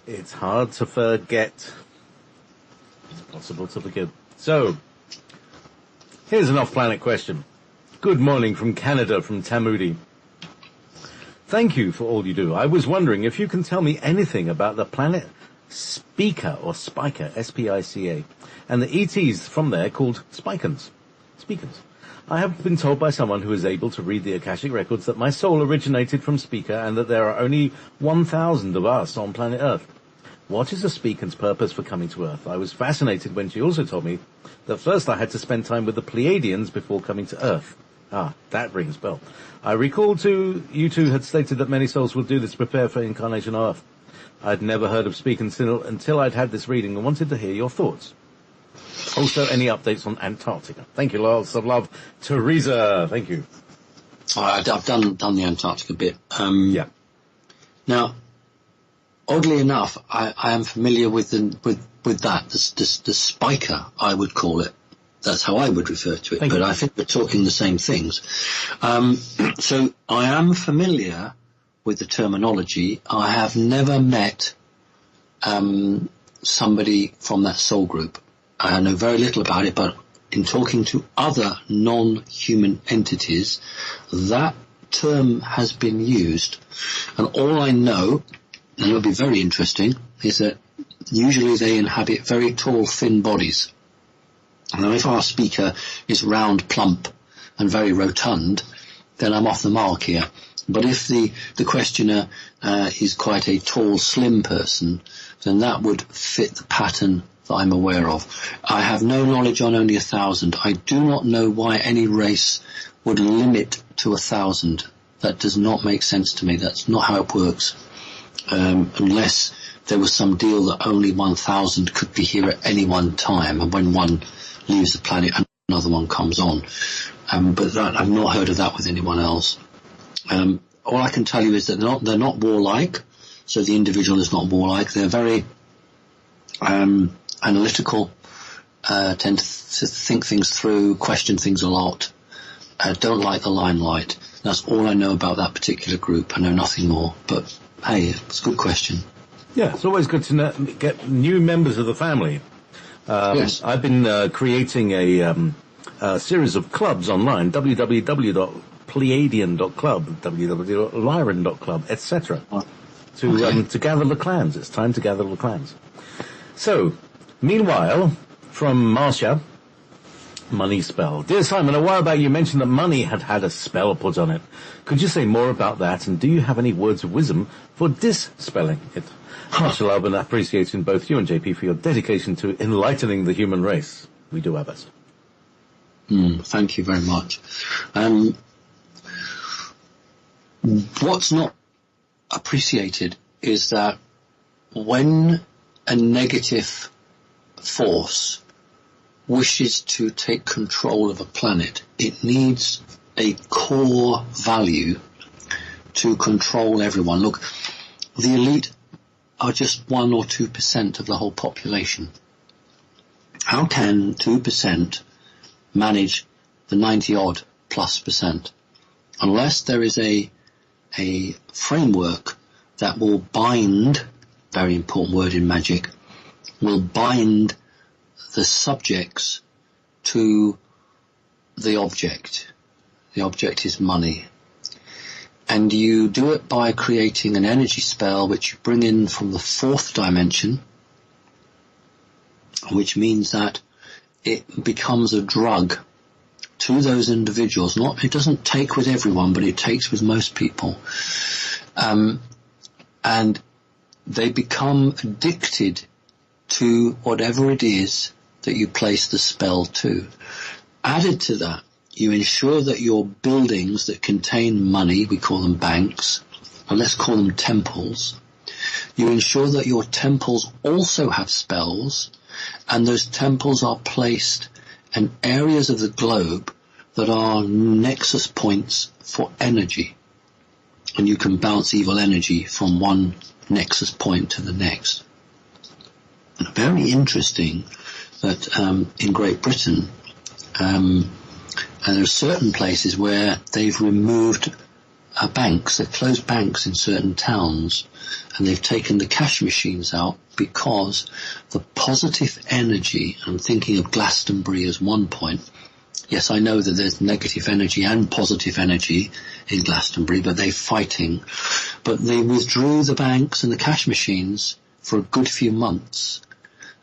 Speaker 1: It's hard to forget. It's possible to forgive. So, here's an off-planet question. Good morning from Canada, from Tamudi. Thank you for all you do. I was wondering if you can tell me anything about the planet Spica, or Spica, S-P-I-C-A, and the ETs from there called Spicans. I have been told by someone who is able to read the Akashic records that my soul originated from Spica and that there are only 1,000 of us on planet Earth. What is a Spican's purpose for coming to Earth? I was fascinated when she also told me that first I had to spend time with the Pleiadians before coming to Earth. Ah, that rings a bell. I recall too, you two had stated that many souls will do this to prepare for incarnation on Earth. I'd never heard of Spicans until I'd had this reading and wanted to hear your thoughts. Also, any updates on Antarctica? Thank you, lots of love. Teresa, thank you.
Speaker 2: I've done the Antarctica bit.
Speaker 1: Yeah.
Speaker 2: Now, oddly enough, I am familiar with that. The spiker, I would call it. That's how I would refer to it. But I think we're talking the same things. So I am familiar with the terminology. I have never met somebody from that soul group. I know very little about it, but in talking to other non-human entities, that term has been used. And all I know, and it'll be very interesting, is that usually they inhabit very tall, thin bodies. Now, if our speaker is round, plump, and very rotund, then I'm off the mark here. But if the questioner is quite a tall, slim person, then that would fit the pattern that I'm aware of. I have no knowledge on only 1,000. I do not know why any race would limit to 1,000. That does not make sense to me. That's not how it works. Unless there was some deal that only 1,000 could be here at any one time, and when one leaves the planet, another one comes on. But that, I've not heard of that with anyone else. All I can tell you is that they're not warlike, so the individual is not warlike. They're very analytical, tend to think things through, question things a lot, don't like the limelight. That's all I know about that particular group. I know nothing more, but hey, it's a good question.
Speaker 1: Yeah, it's always good to get new members of the family.
Speaker 2: Yes.
Speaker 1: I've been creating a series of clubs online, www.pleiadian.club, www.lyran.club, etc. To gather the clans. It's time to gather the clans. So, meanwhile, from Marcia, Money spell. Dear Simon, a while back you mentioned that money had had a spell put on it. Could you say more about that, and do you have any words of wisdom for dispelling it? Much love and appreciation both you and JP for your dedication to enlightening the human race. We do our best.
Speaker 2: Thank you very much. What's not appreciated is that when a negative force wishes to take control of a planet, it needs a core value to control everyone. Look, the elite are just 1 or 2% of the whole population. How can 2% manage the 90-odd plus percent? Unless there is a framework that will bind, very important word in magic, will bind the subjects to the object. The object is money. And you do it by creating an energy spell which you bring in from the 4th dimension, which means that it becomes a drug to those individuals. It doesn't take with everyone, but it takes with most people. And they become addicted to whatever it is that you place the spell to. Added to that, you ensure that your buildings that contain money, we call them banks, and let's call them temples, you ensure that your temples also have spells, and those temples are placed in areas of the globe that are nexus points for energy. And you can bounce evil energy from one nexus point to the next. Very interesting that in Great Britain, there are certain places where they've removed banks, they've closed banks in certain towns, and they've taken the cash machines out because the positive energy, I'm thinking of Glastonbury as one point. Yes, I know that there's negative energy and positive energy in Glastonbury, but they're fighting. But they withdrew the banks and the cash machines for a good few months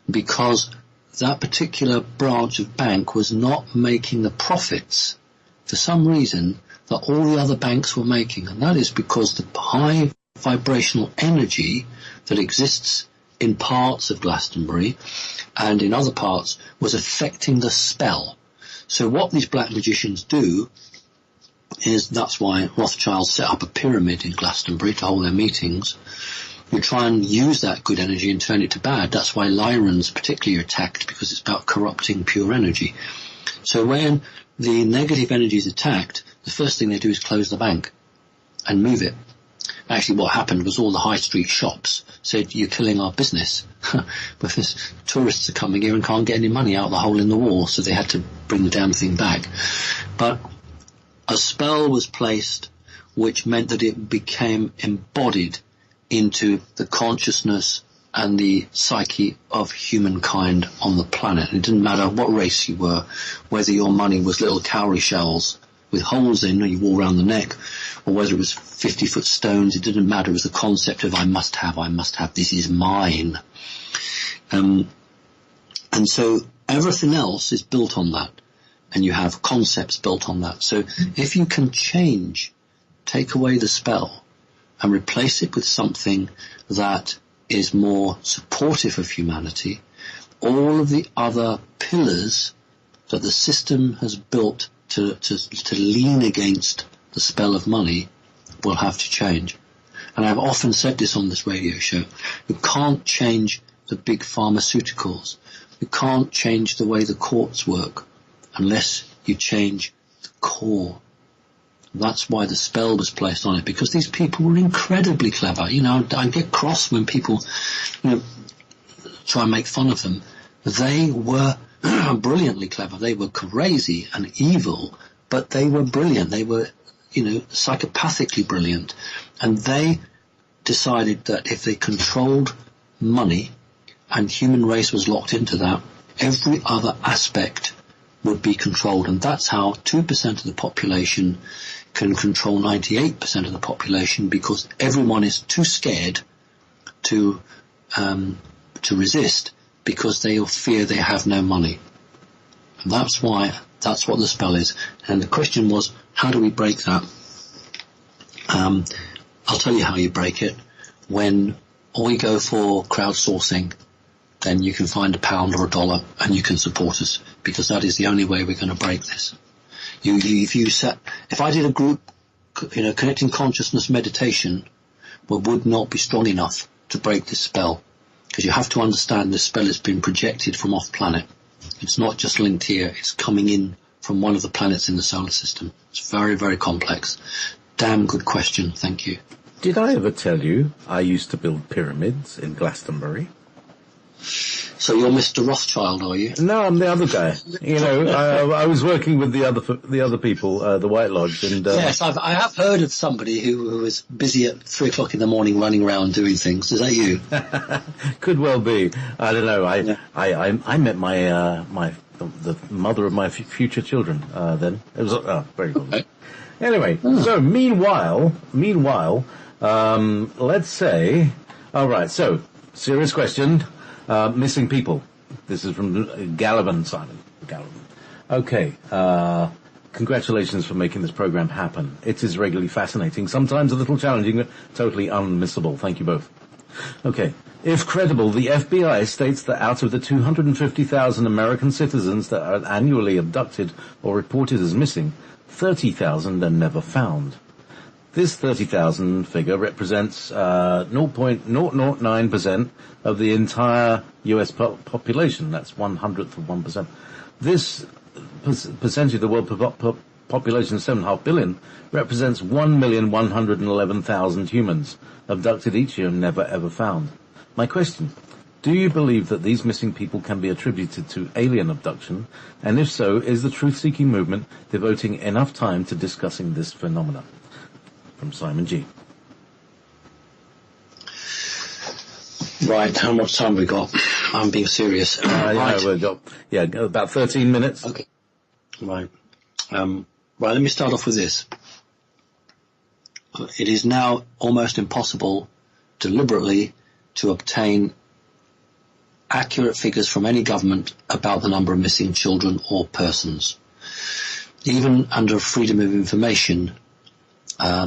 Speaker 2: because that particular branch of bank was not making the profits for some reason that all the other banks were making. And that is because the high vibrational energy that exists in parts of Glastonbury and in other parts was affecting the spell. So what these black magicians do is, that's why Rothschild set up a pyramid in Glastonbury to hold their meetings. You try and use that good energy and turn it to bad. That's why Lyrans particularly are attacked, because it's about corrupting pure energy. So when the negative energy is attacked, the first thing they do is close the bank and move it. Actually, what happened was all the high street shops said, you're killing our business. Because tourists are coming here and can't get any money out the hole in the wall, so they had to bring the damn thing back. But a spell was placed which meant that it became embodied into the consciousness and the psyche of humankind on the planet. It didn't matter what race you were, whether your money was little cowrie shells with holes in you wore around the neck, or whether it was 50-foot stones. It didn't matter. It was the concept of I must have, this is mine. And so everything else is built on that, and you have concepts built on that. So if you can take away the spell and replace it with something that is more supportive of humanity, all of the other pillars that the system has built to lean against the spell of money will have to change. And I've often said this on this radio show. You can't change the big pharmaceuticals. You can't change the way the courts work unless you change the core. That's why the spell was placed on it, because these people were incredibly clever. I get cross when people, try and make fun of them. They were brilliantly clever. They were crazy and evil, but they were brilliant. They were, psychopathically brilliant. And they decided that if they controlled money and human race was locked into that, every other aspect would be controlled. And that's how 2% of the population can control 98% of the population, because everyone is too scared to resist, because they fear they have no money. That's what the spell is. And the question was, how do we break that? I'll tell you how you break it. When we go for crowdsourcing, then you can find £1 or $1 and you can support us, because that is the only way we're going to break this. If I did a group, connecting consciousness meditation, would not be strong enough to break this spell, because you have to understand this spell has been projected from off planet. It's not just linked here, it's coming in from one of the planets in the solar system. It's very, very complex. Damn good question, thank you.
Speaker 1: Did I ever tell you I used to build pyramids in Glastonbury?
Speaker 2: So you're Mr. Rothschild, are you?
Speaker 1: No, I'm the other guy. I was working with the other people, the White Lodge, and
Speaker 2: yes, I have heard of somebody who was busy at 3 o'clock in the morning running around doing things. Is that you?
Speaker 1: Could well be. I don't know. I met the mother of my future children. Then it was very lovely. Okay. Anyway, so meanwhile, let's say, all right. So serious question. Missing people. This is from Simon Gallivan. Okay. Congratulations for making this program happen. It is regularly fascinating, sometimes a little challenging, but totally unmissable. Thank you both. Okay. If credible, the FBI states that out of the 250,000 American citizens that are annually abducted or reported as missing, 30,000 are never found. This 30,000 figure represents 0.009% of the entire US population. That's 1/100th of 1%. This percentage of the world population, 7.5 billion, represents 1,111,000 humans abducted each year and never ever found. My question, do you believe that these missing people can be attributed to alien abduction? And if so, is the truth-seeking movement devoting enough time to discussing this phenomenon? From Simon G.
Speaker 2: Right, how much time have we got? I'm being serious.
Speaker 1: Right. We've got about 13 minutes.
Speaker 2: Okay. Right. Right, let me start off with this. It is now almost impossible deliberately to obtain accurate figures from any government about the number of missing children or persons. Even under freedom of information,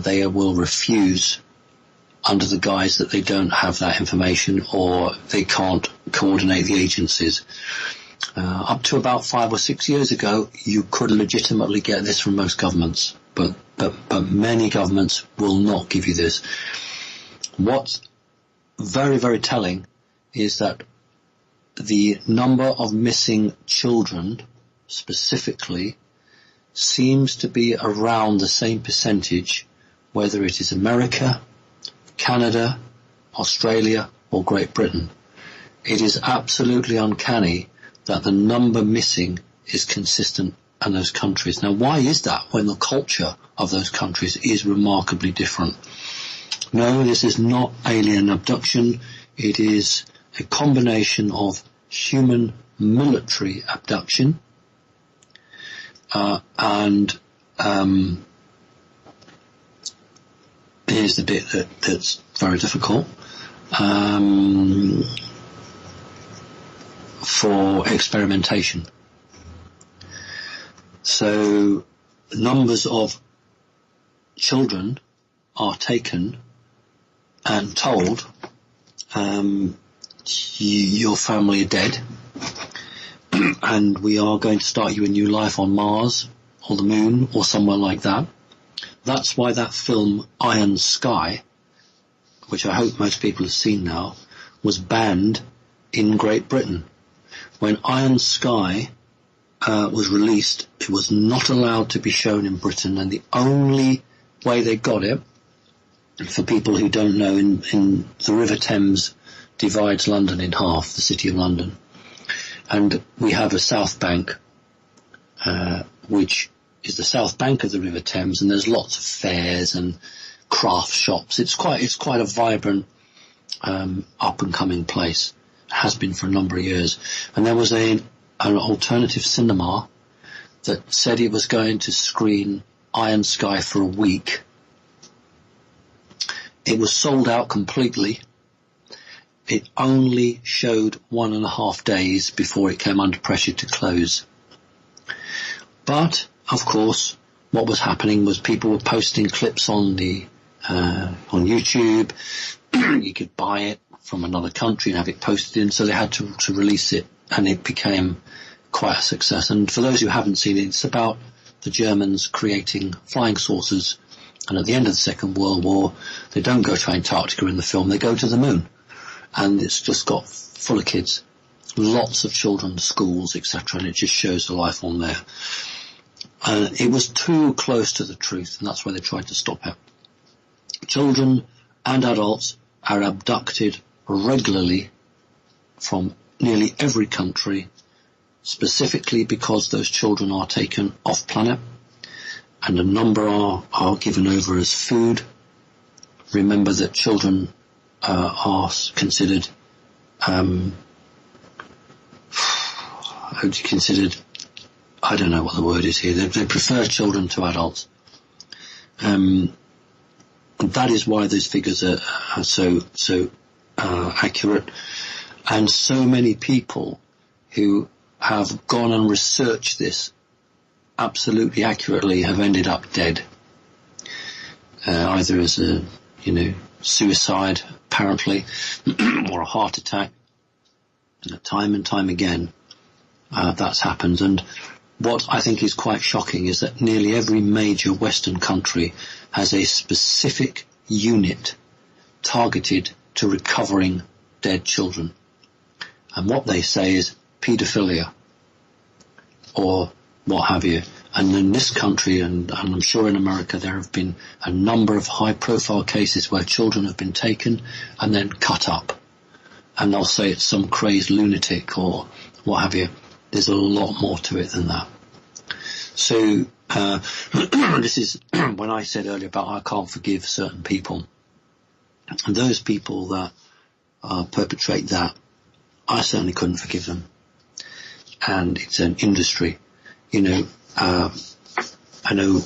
Speaker 2: they will refuse under the guise that they don't have that information or they can't coordinate the agencies. Up to about 5 or 6 years ago, you could legitimately get this from most governments, but many governments will not give you this. What's very, very telling is that the number of missing children specifically seems to be around the same percentage, whether it is America, Canada, Australia, or Great Britain. It is absolutely uncanny that the number missing is consistent in those countries. Now, why is that when the culture of those countries is remarkably different? No, this is not alien abduction. It is a combination of human military abduction and here's the bit that's very difficult, for experimentation. So numbers of children are taken and told, your family are dead and we are going to start you a new life on Mars or the Moon or somewhere like that. That's why that film Iron Sky, which I hope most people have seen now, was banned in Great Britain. When Iron Sky was released, it was not allowed to be shown in Britain, and the only way they got it, for people who don't know, in the River Thames divides London in half, the City of London. And we have a south bank, which is the south bank of the River Thames, and there's lots of fairs and craft shops. It's quite a vibrant, up and coming place. It has been for a number of years. And there was an alternative cinema that said it was going to screen Iron Sky for a week. It was sold out completely. It only showed 1.5 days before it came under pressure to close. But, of course, what was happening was people were posting clips on YouTube. You could buy it from another country and have it posted in, so they had to release it, and it became quite a success. And for those who haven't seen it, it's about the Germans creating flying saucers, and at the end of the Second World War, they don't go to Antarctica in the film, they go to the moon. And it's just got full of kids, lots of children, schools, etc., and it just shows the life on there. It was too close to the truth, and that's why they tried to stop it. Children and adults are abducted regularly from nearly every country, specifically because those children are taken off planet, and a number are given over as food. Remember that children are considered I don't know what the word is here. They prefer children to adults. And that is why those figures are so accurate. And so many people who have gone and researched this absolutely accurately have ended up dead. Either as a, suicide, apparently, or a heart attack. Time and time again, that's happened. And what I think is quite shocking is that nearly every major Western country has a specific unit targeted to recovering dead children. And what they say is paedophilia, or what have you. And in this country, and I'm sure in America, there have been a number of high-profile cases where children have been taken and then cut up. And they'll say it's some crazed lunatic or what have you. There's a lot more to it than that. So this is when I said earlier about I can't forgive certain people. And those people that perpetrate that, I certainly couldn't forgive them. And it's an industry. I know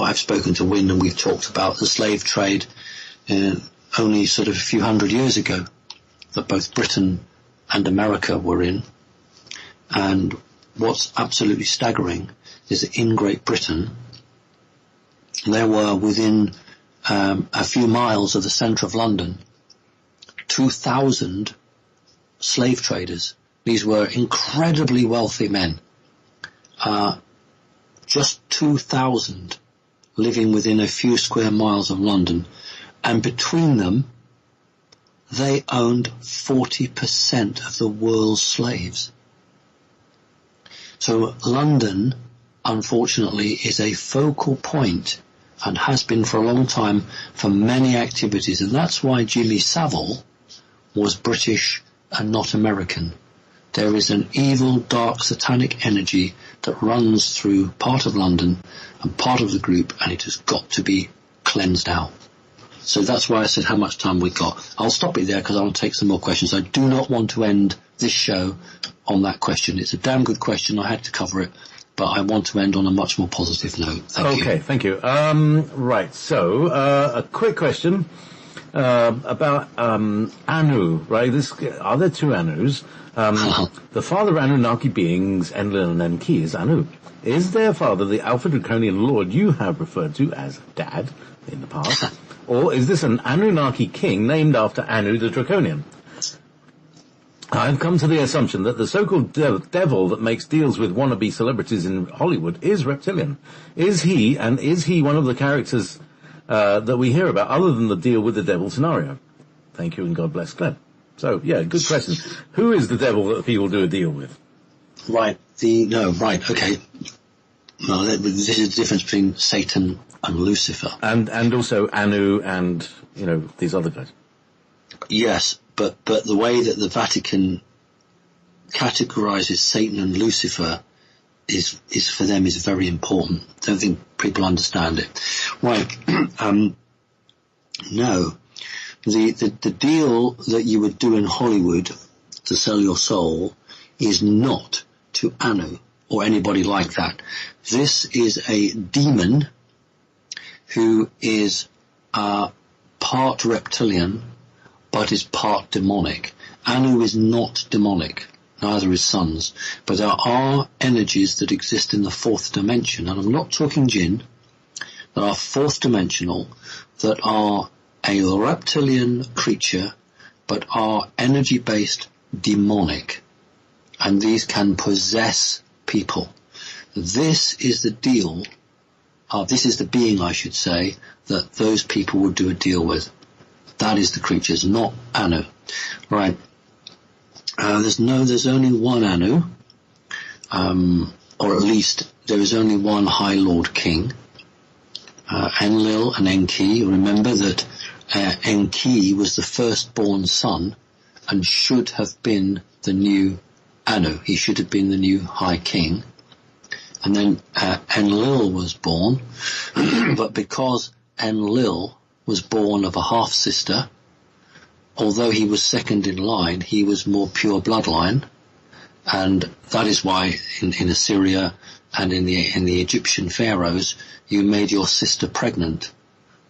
Speaker 2: I've spoken to Wynne and we've talked about the slave trade only sort of a few hundred years ago that both Britain and America were in. And what's absolutely staggering is that in Great Britain, there were within a few miles of the centre of London, 2,000 slave traders. These were incredibly wealthy men. Just 2,000 living within a few square miles of London. And between them, they owned 40% of the world's slaves. So London, unfortunately, is a focal point and has been for a long time for many activities. And that's why Jimmy Savile was British and not American. There is an evil, dark, satanic energy that runs through part of London and part of the group, and it has got to be cleansed out. So that's why I said how much time we got. I'll stop it there because I want to take some more questions. I do not want to end this show on that question. It's a damn good question. I had to cover it, but I want to end on a much more positive note. Thank you.
Speaker 1: Okay, thank you. Right, so a quick question about Anu, right? Are there two Anus? The father Anunnaki beings, Enlil and Enki, is Anu. Is their father the Alpha Draconian Lord you have referred to as Dad in the past? Or is this an Anunnaki king named after Anu the Draconian? I've come to the assumption that the so-called devil that makes deals with wannabe celebrities in Hollywood is reptilian. Is he one of the characters that we hear about, other than the deal with the devil scenario? Thank you, and God bless Glenn. So, yeah, good question. Who is the devil that people do a deal with?
Speaker 2: Right, okay. Well, this is the difference between Satan and Lucifer.
Speaker 1: And also Anu and, these other guys.
Speaker 2: Yes, but the way that the Vatican categorizes Satan and Lucifer is for them is very important. I don't think people understand it. Right, no. The deal that you would do in Hollywood to sell your soul is not to Anu or anybody like that. This is a demon who is part reptilian but is part demonic. Anu is not demonic. neither his sons. But there are energies that exist in the fourth dimension, and I'm not talking jinn, that are fourth dimensional, that are a reptilian creature, but are energy-based demonic, and these can possess people. This is the deal, this is the being, I should say, that those people would do a deal with. That is the creatures, not Anu. Right. There's only one Anu, or at least there is only one High Lord King, Enlil and Enki. Remember that Enki was the firstborn son and should have been the new Anu. He should have been the new High King. And then Enlil was born, but because Enlil was born of a half-sister, although he was second in line, he was more pure bloodline, and that is why in Assyria and in the Egyptian pharaohs, you made your sister pregnant,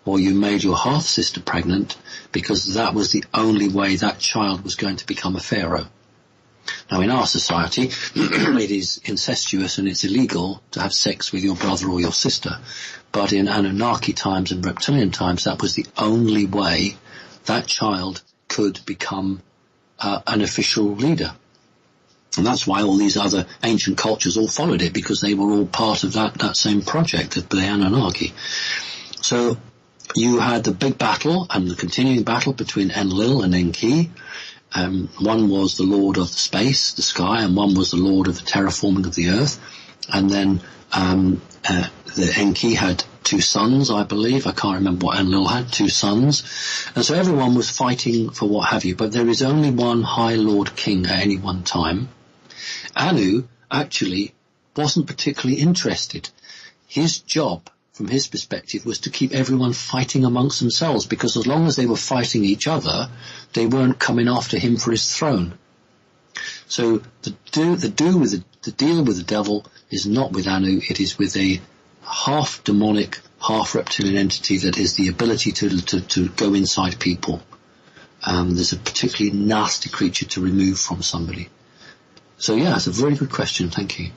Speaker 2: or you made your half-sister pregnant, because that was the only way that child was going to become a pharaoh. Now, in our society, it is incestuous and it's illegal to have sex with your brother or your sister. But in Anunnaki times and reptilian times, that was the only way that child could become an official leader. And that's why all these other ancient cultures all followed it, because they were all part of that same project of the Anunnaki. So you had the big battle and the continuing battle between Enlil and Enki. One was the lord of the space, the sky, and one was the lord of the terraforming of the earth. And then the Enki had two sons, I believe. I can't remember what Enlil had, two sons. And so everyone was fighting for what have you. But there is only one High Lord King at any one time. Anu actually wasn't particularly interested. His job, from his perspective, was to keep everyone fighting amongst themselves, because as long as they were fighting each other, they weren't coming after him for his throne. So the deal with the devil is not with Anu, it is with a half demonic, half reptilian entity that has the ability to go inside people. There's a particularly nasty creature to remove from somebody. So yeah, it's a very good question, thank you.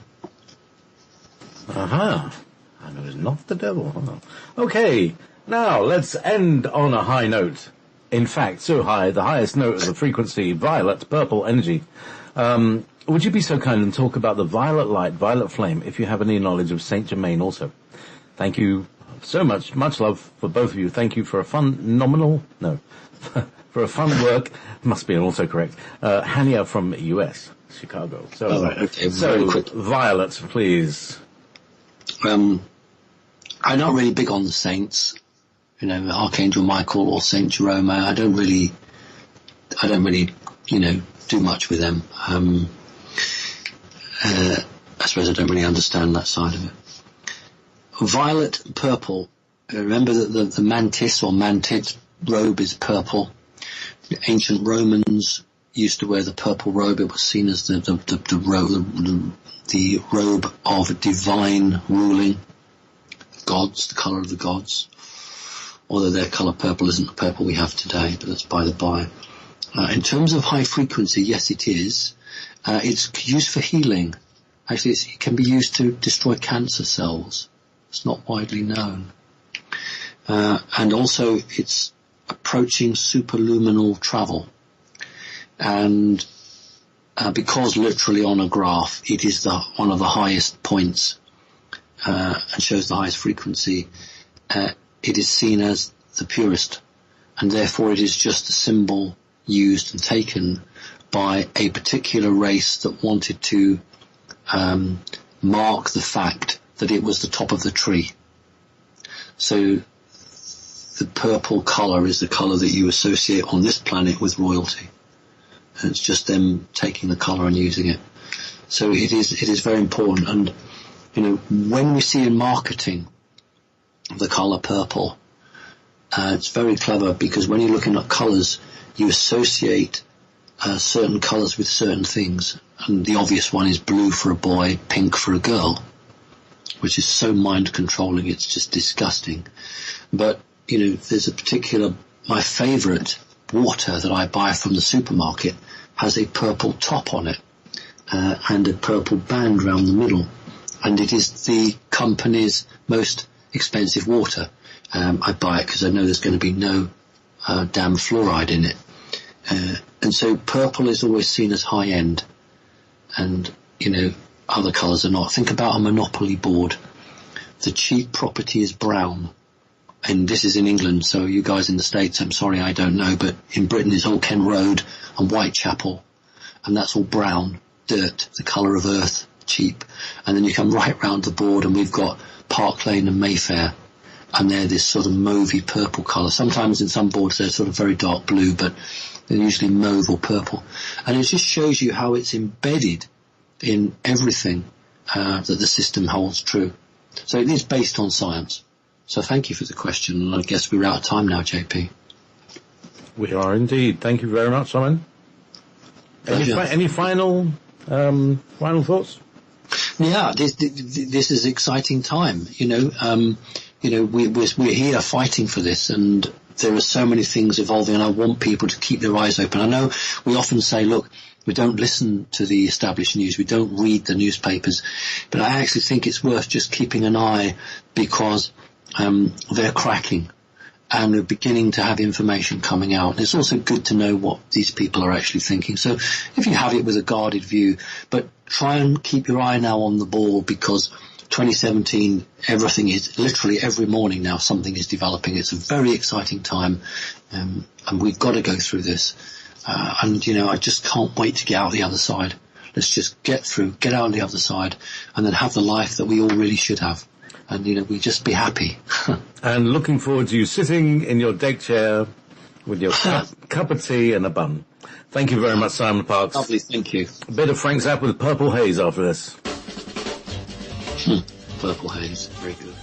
Speaker 1: Aha. And it was not the devil. Huh? Okay, now let's end on a high note. In fact, so high, the highest note of the frequency, violet, purple energy. Would you be so kind and talk about the violet light, violet flame, if you have any knowledge of Saint Germain also? Thank you so much. Much love for both of you. Thank you for a for a fun work. Must be also correct. Hania from US, Chicago. So,
Speaker 2: right, okay,
Speaker 1: so violet, please.
Speaker 2: I'm not really big on the saints, Archangel Michael or Saint Jerome. I don't really, do much with them. I suppose I don't really understand that side of it. Violet, purple. Remember that the mantis or mantid robe is purple. The ancient Romans used to wear the purple robe. It was seen as the robe of divine ruling. Gods, the colour of the gods. Although their colour purple isn't the purple we have today, but that's by the by. In terms of high frequency, yes it is. It's used for healing. Actually, it can be used to destroy cancer cells. It's not widely known. And also it's approaching superluminal travel. And because literally on a graph it is one of the highest points and shows the highest frequency, it is seen as the purest, and therefore it is just a symbol used and taken by a particular race that wanted to mark the fact that it was the top of the tree. So the purple colour is the colour that you associate on this planet with royalty. And it's just them taking the colour and using it. So it is very important. And, when we see in marketing the colour purple, it's very clever, because when you're looking at colours, you associate certain colours with certain things. And the obvious one is blue for a boy, pink for a girl, which is so mind-controlling, it's just disgusting. But, there's a particular, my favourite water that I buy from the supermarket has a purple top on it. and a purple band round the middle. And it is the company's most expensive water. I buy it because I know there's going to be no damn fluoride in it. And so purple is always seen as high end, and, you know, other colours are not. Think about a Monopoly board. The cheap property is brown. And this is in England, so you guys in the States, I'm sorry, I don't know, but in Britain it's Old Kent Road and Whitechapel, and that's all brown, dirt, the colour of earth, cheap. And then you come right round the board, and we've got Park Lane and Mayfair, and they're this sort of mauvey purple colour. Sometimes in some boards they're sort of very dark blue, but they're usually mauve or purple. And it just shows you how it's embedded in everything that the system holds true. So it is based on science. So thank you for the question, and I guess we're out of time now, JP.
Speaker 1: We are indeed. Thank you very much, Simon. Any final thoughts?
Speaker 2: Yeah, this is exciting time. We're here fighting for this, and there are so many things evolving, and I want people to keep their eyes open. I know we often say, look, we don't listen to the established news, we don't read the newspapers, but I actually think it's worth just keeping an eye, because they're cracking and we're beginning to have information coming out. And it's also good to know what these people are actually thinking. So if you have it with a guarded view, but try and keep your eye now on the ball, because 2017, everything is literally every morning now something is developing. It's a very exciting time, and we've got to go through this. I just can't wait to get out the other side. Let's just get out on the other side, and then have the life that we all really should have. And, we just be happy.
Speaker 1: And looking forward to you sitting in your deck chair with your cup of tea and a bun. Thank you very much, Simon Parkes.
Speaker 2: Lovely, thank you.
Speaker 1: A bit of Frank Zappa with Purple Haze after this.
Speaker 2: Purple Haze, very good.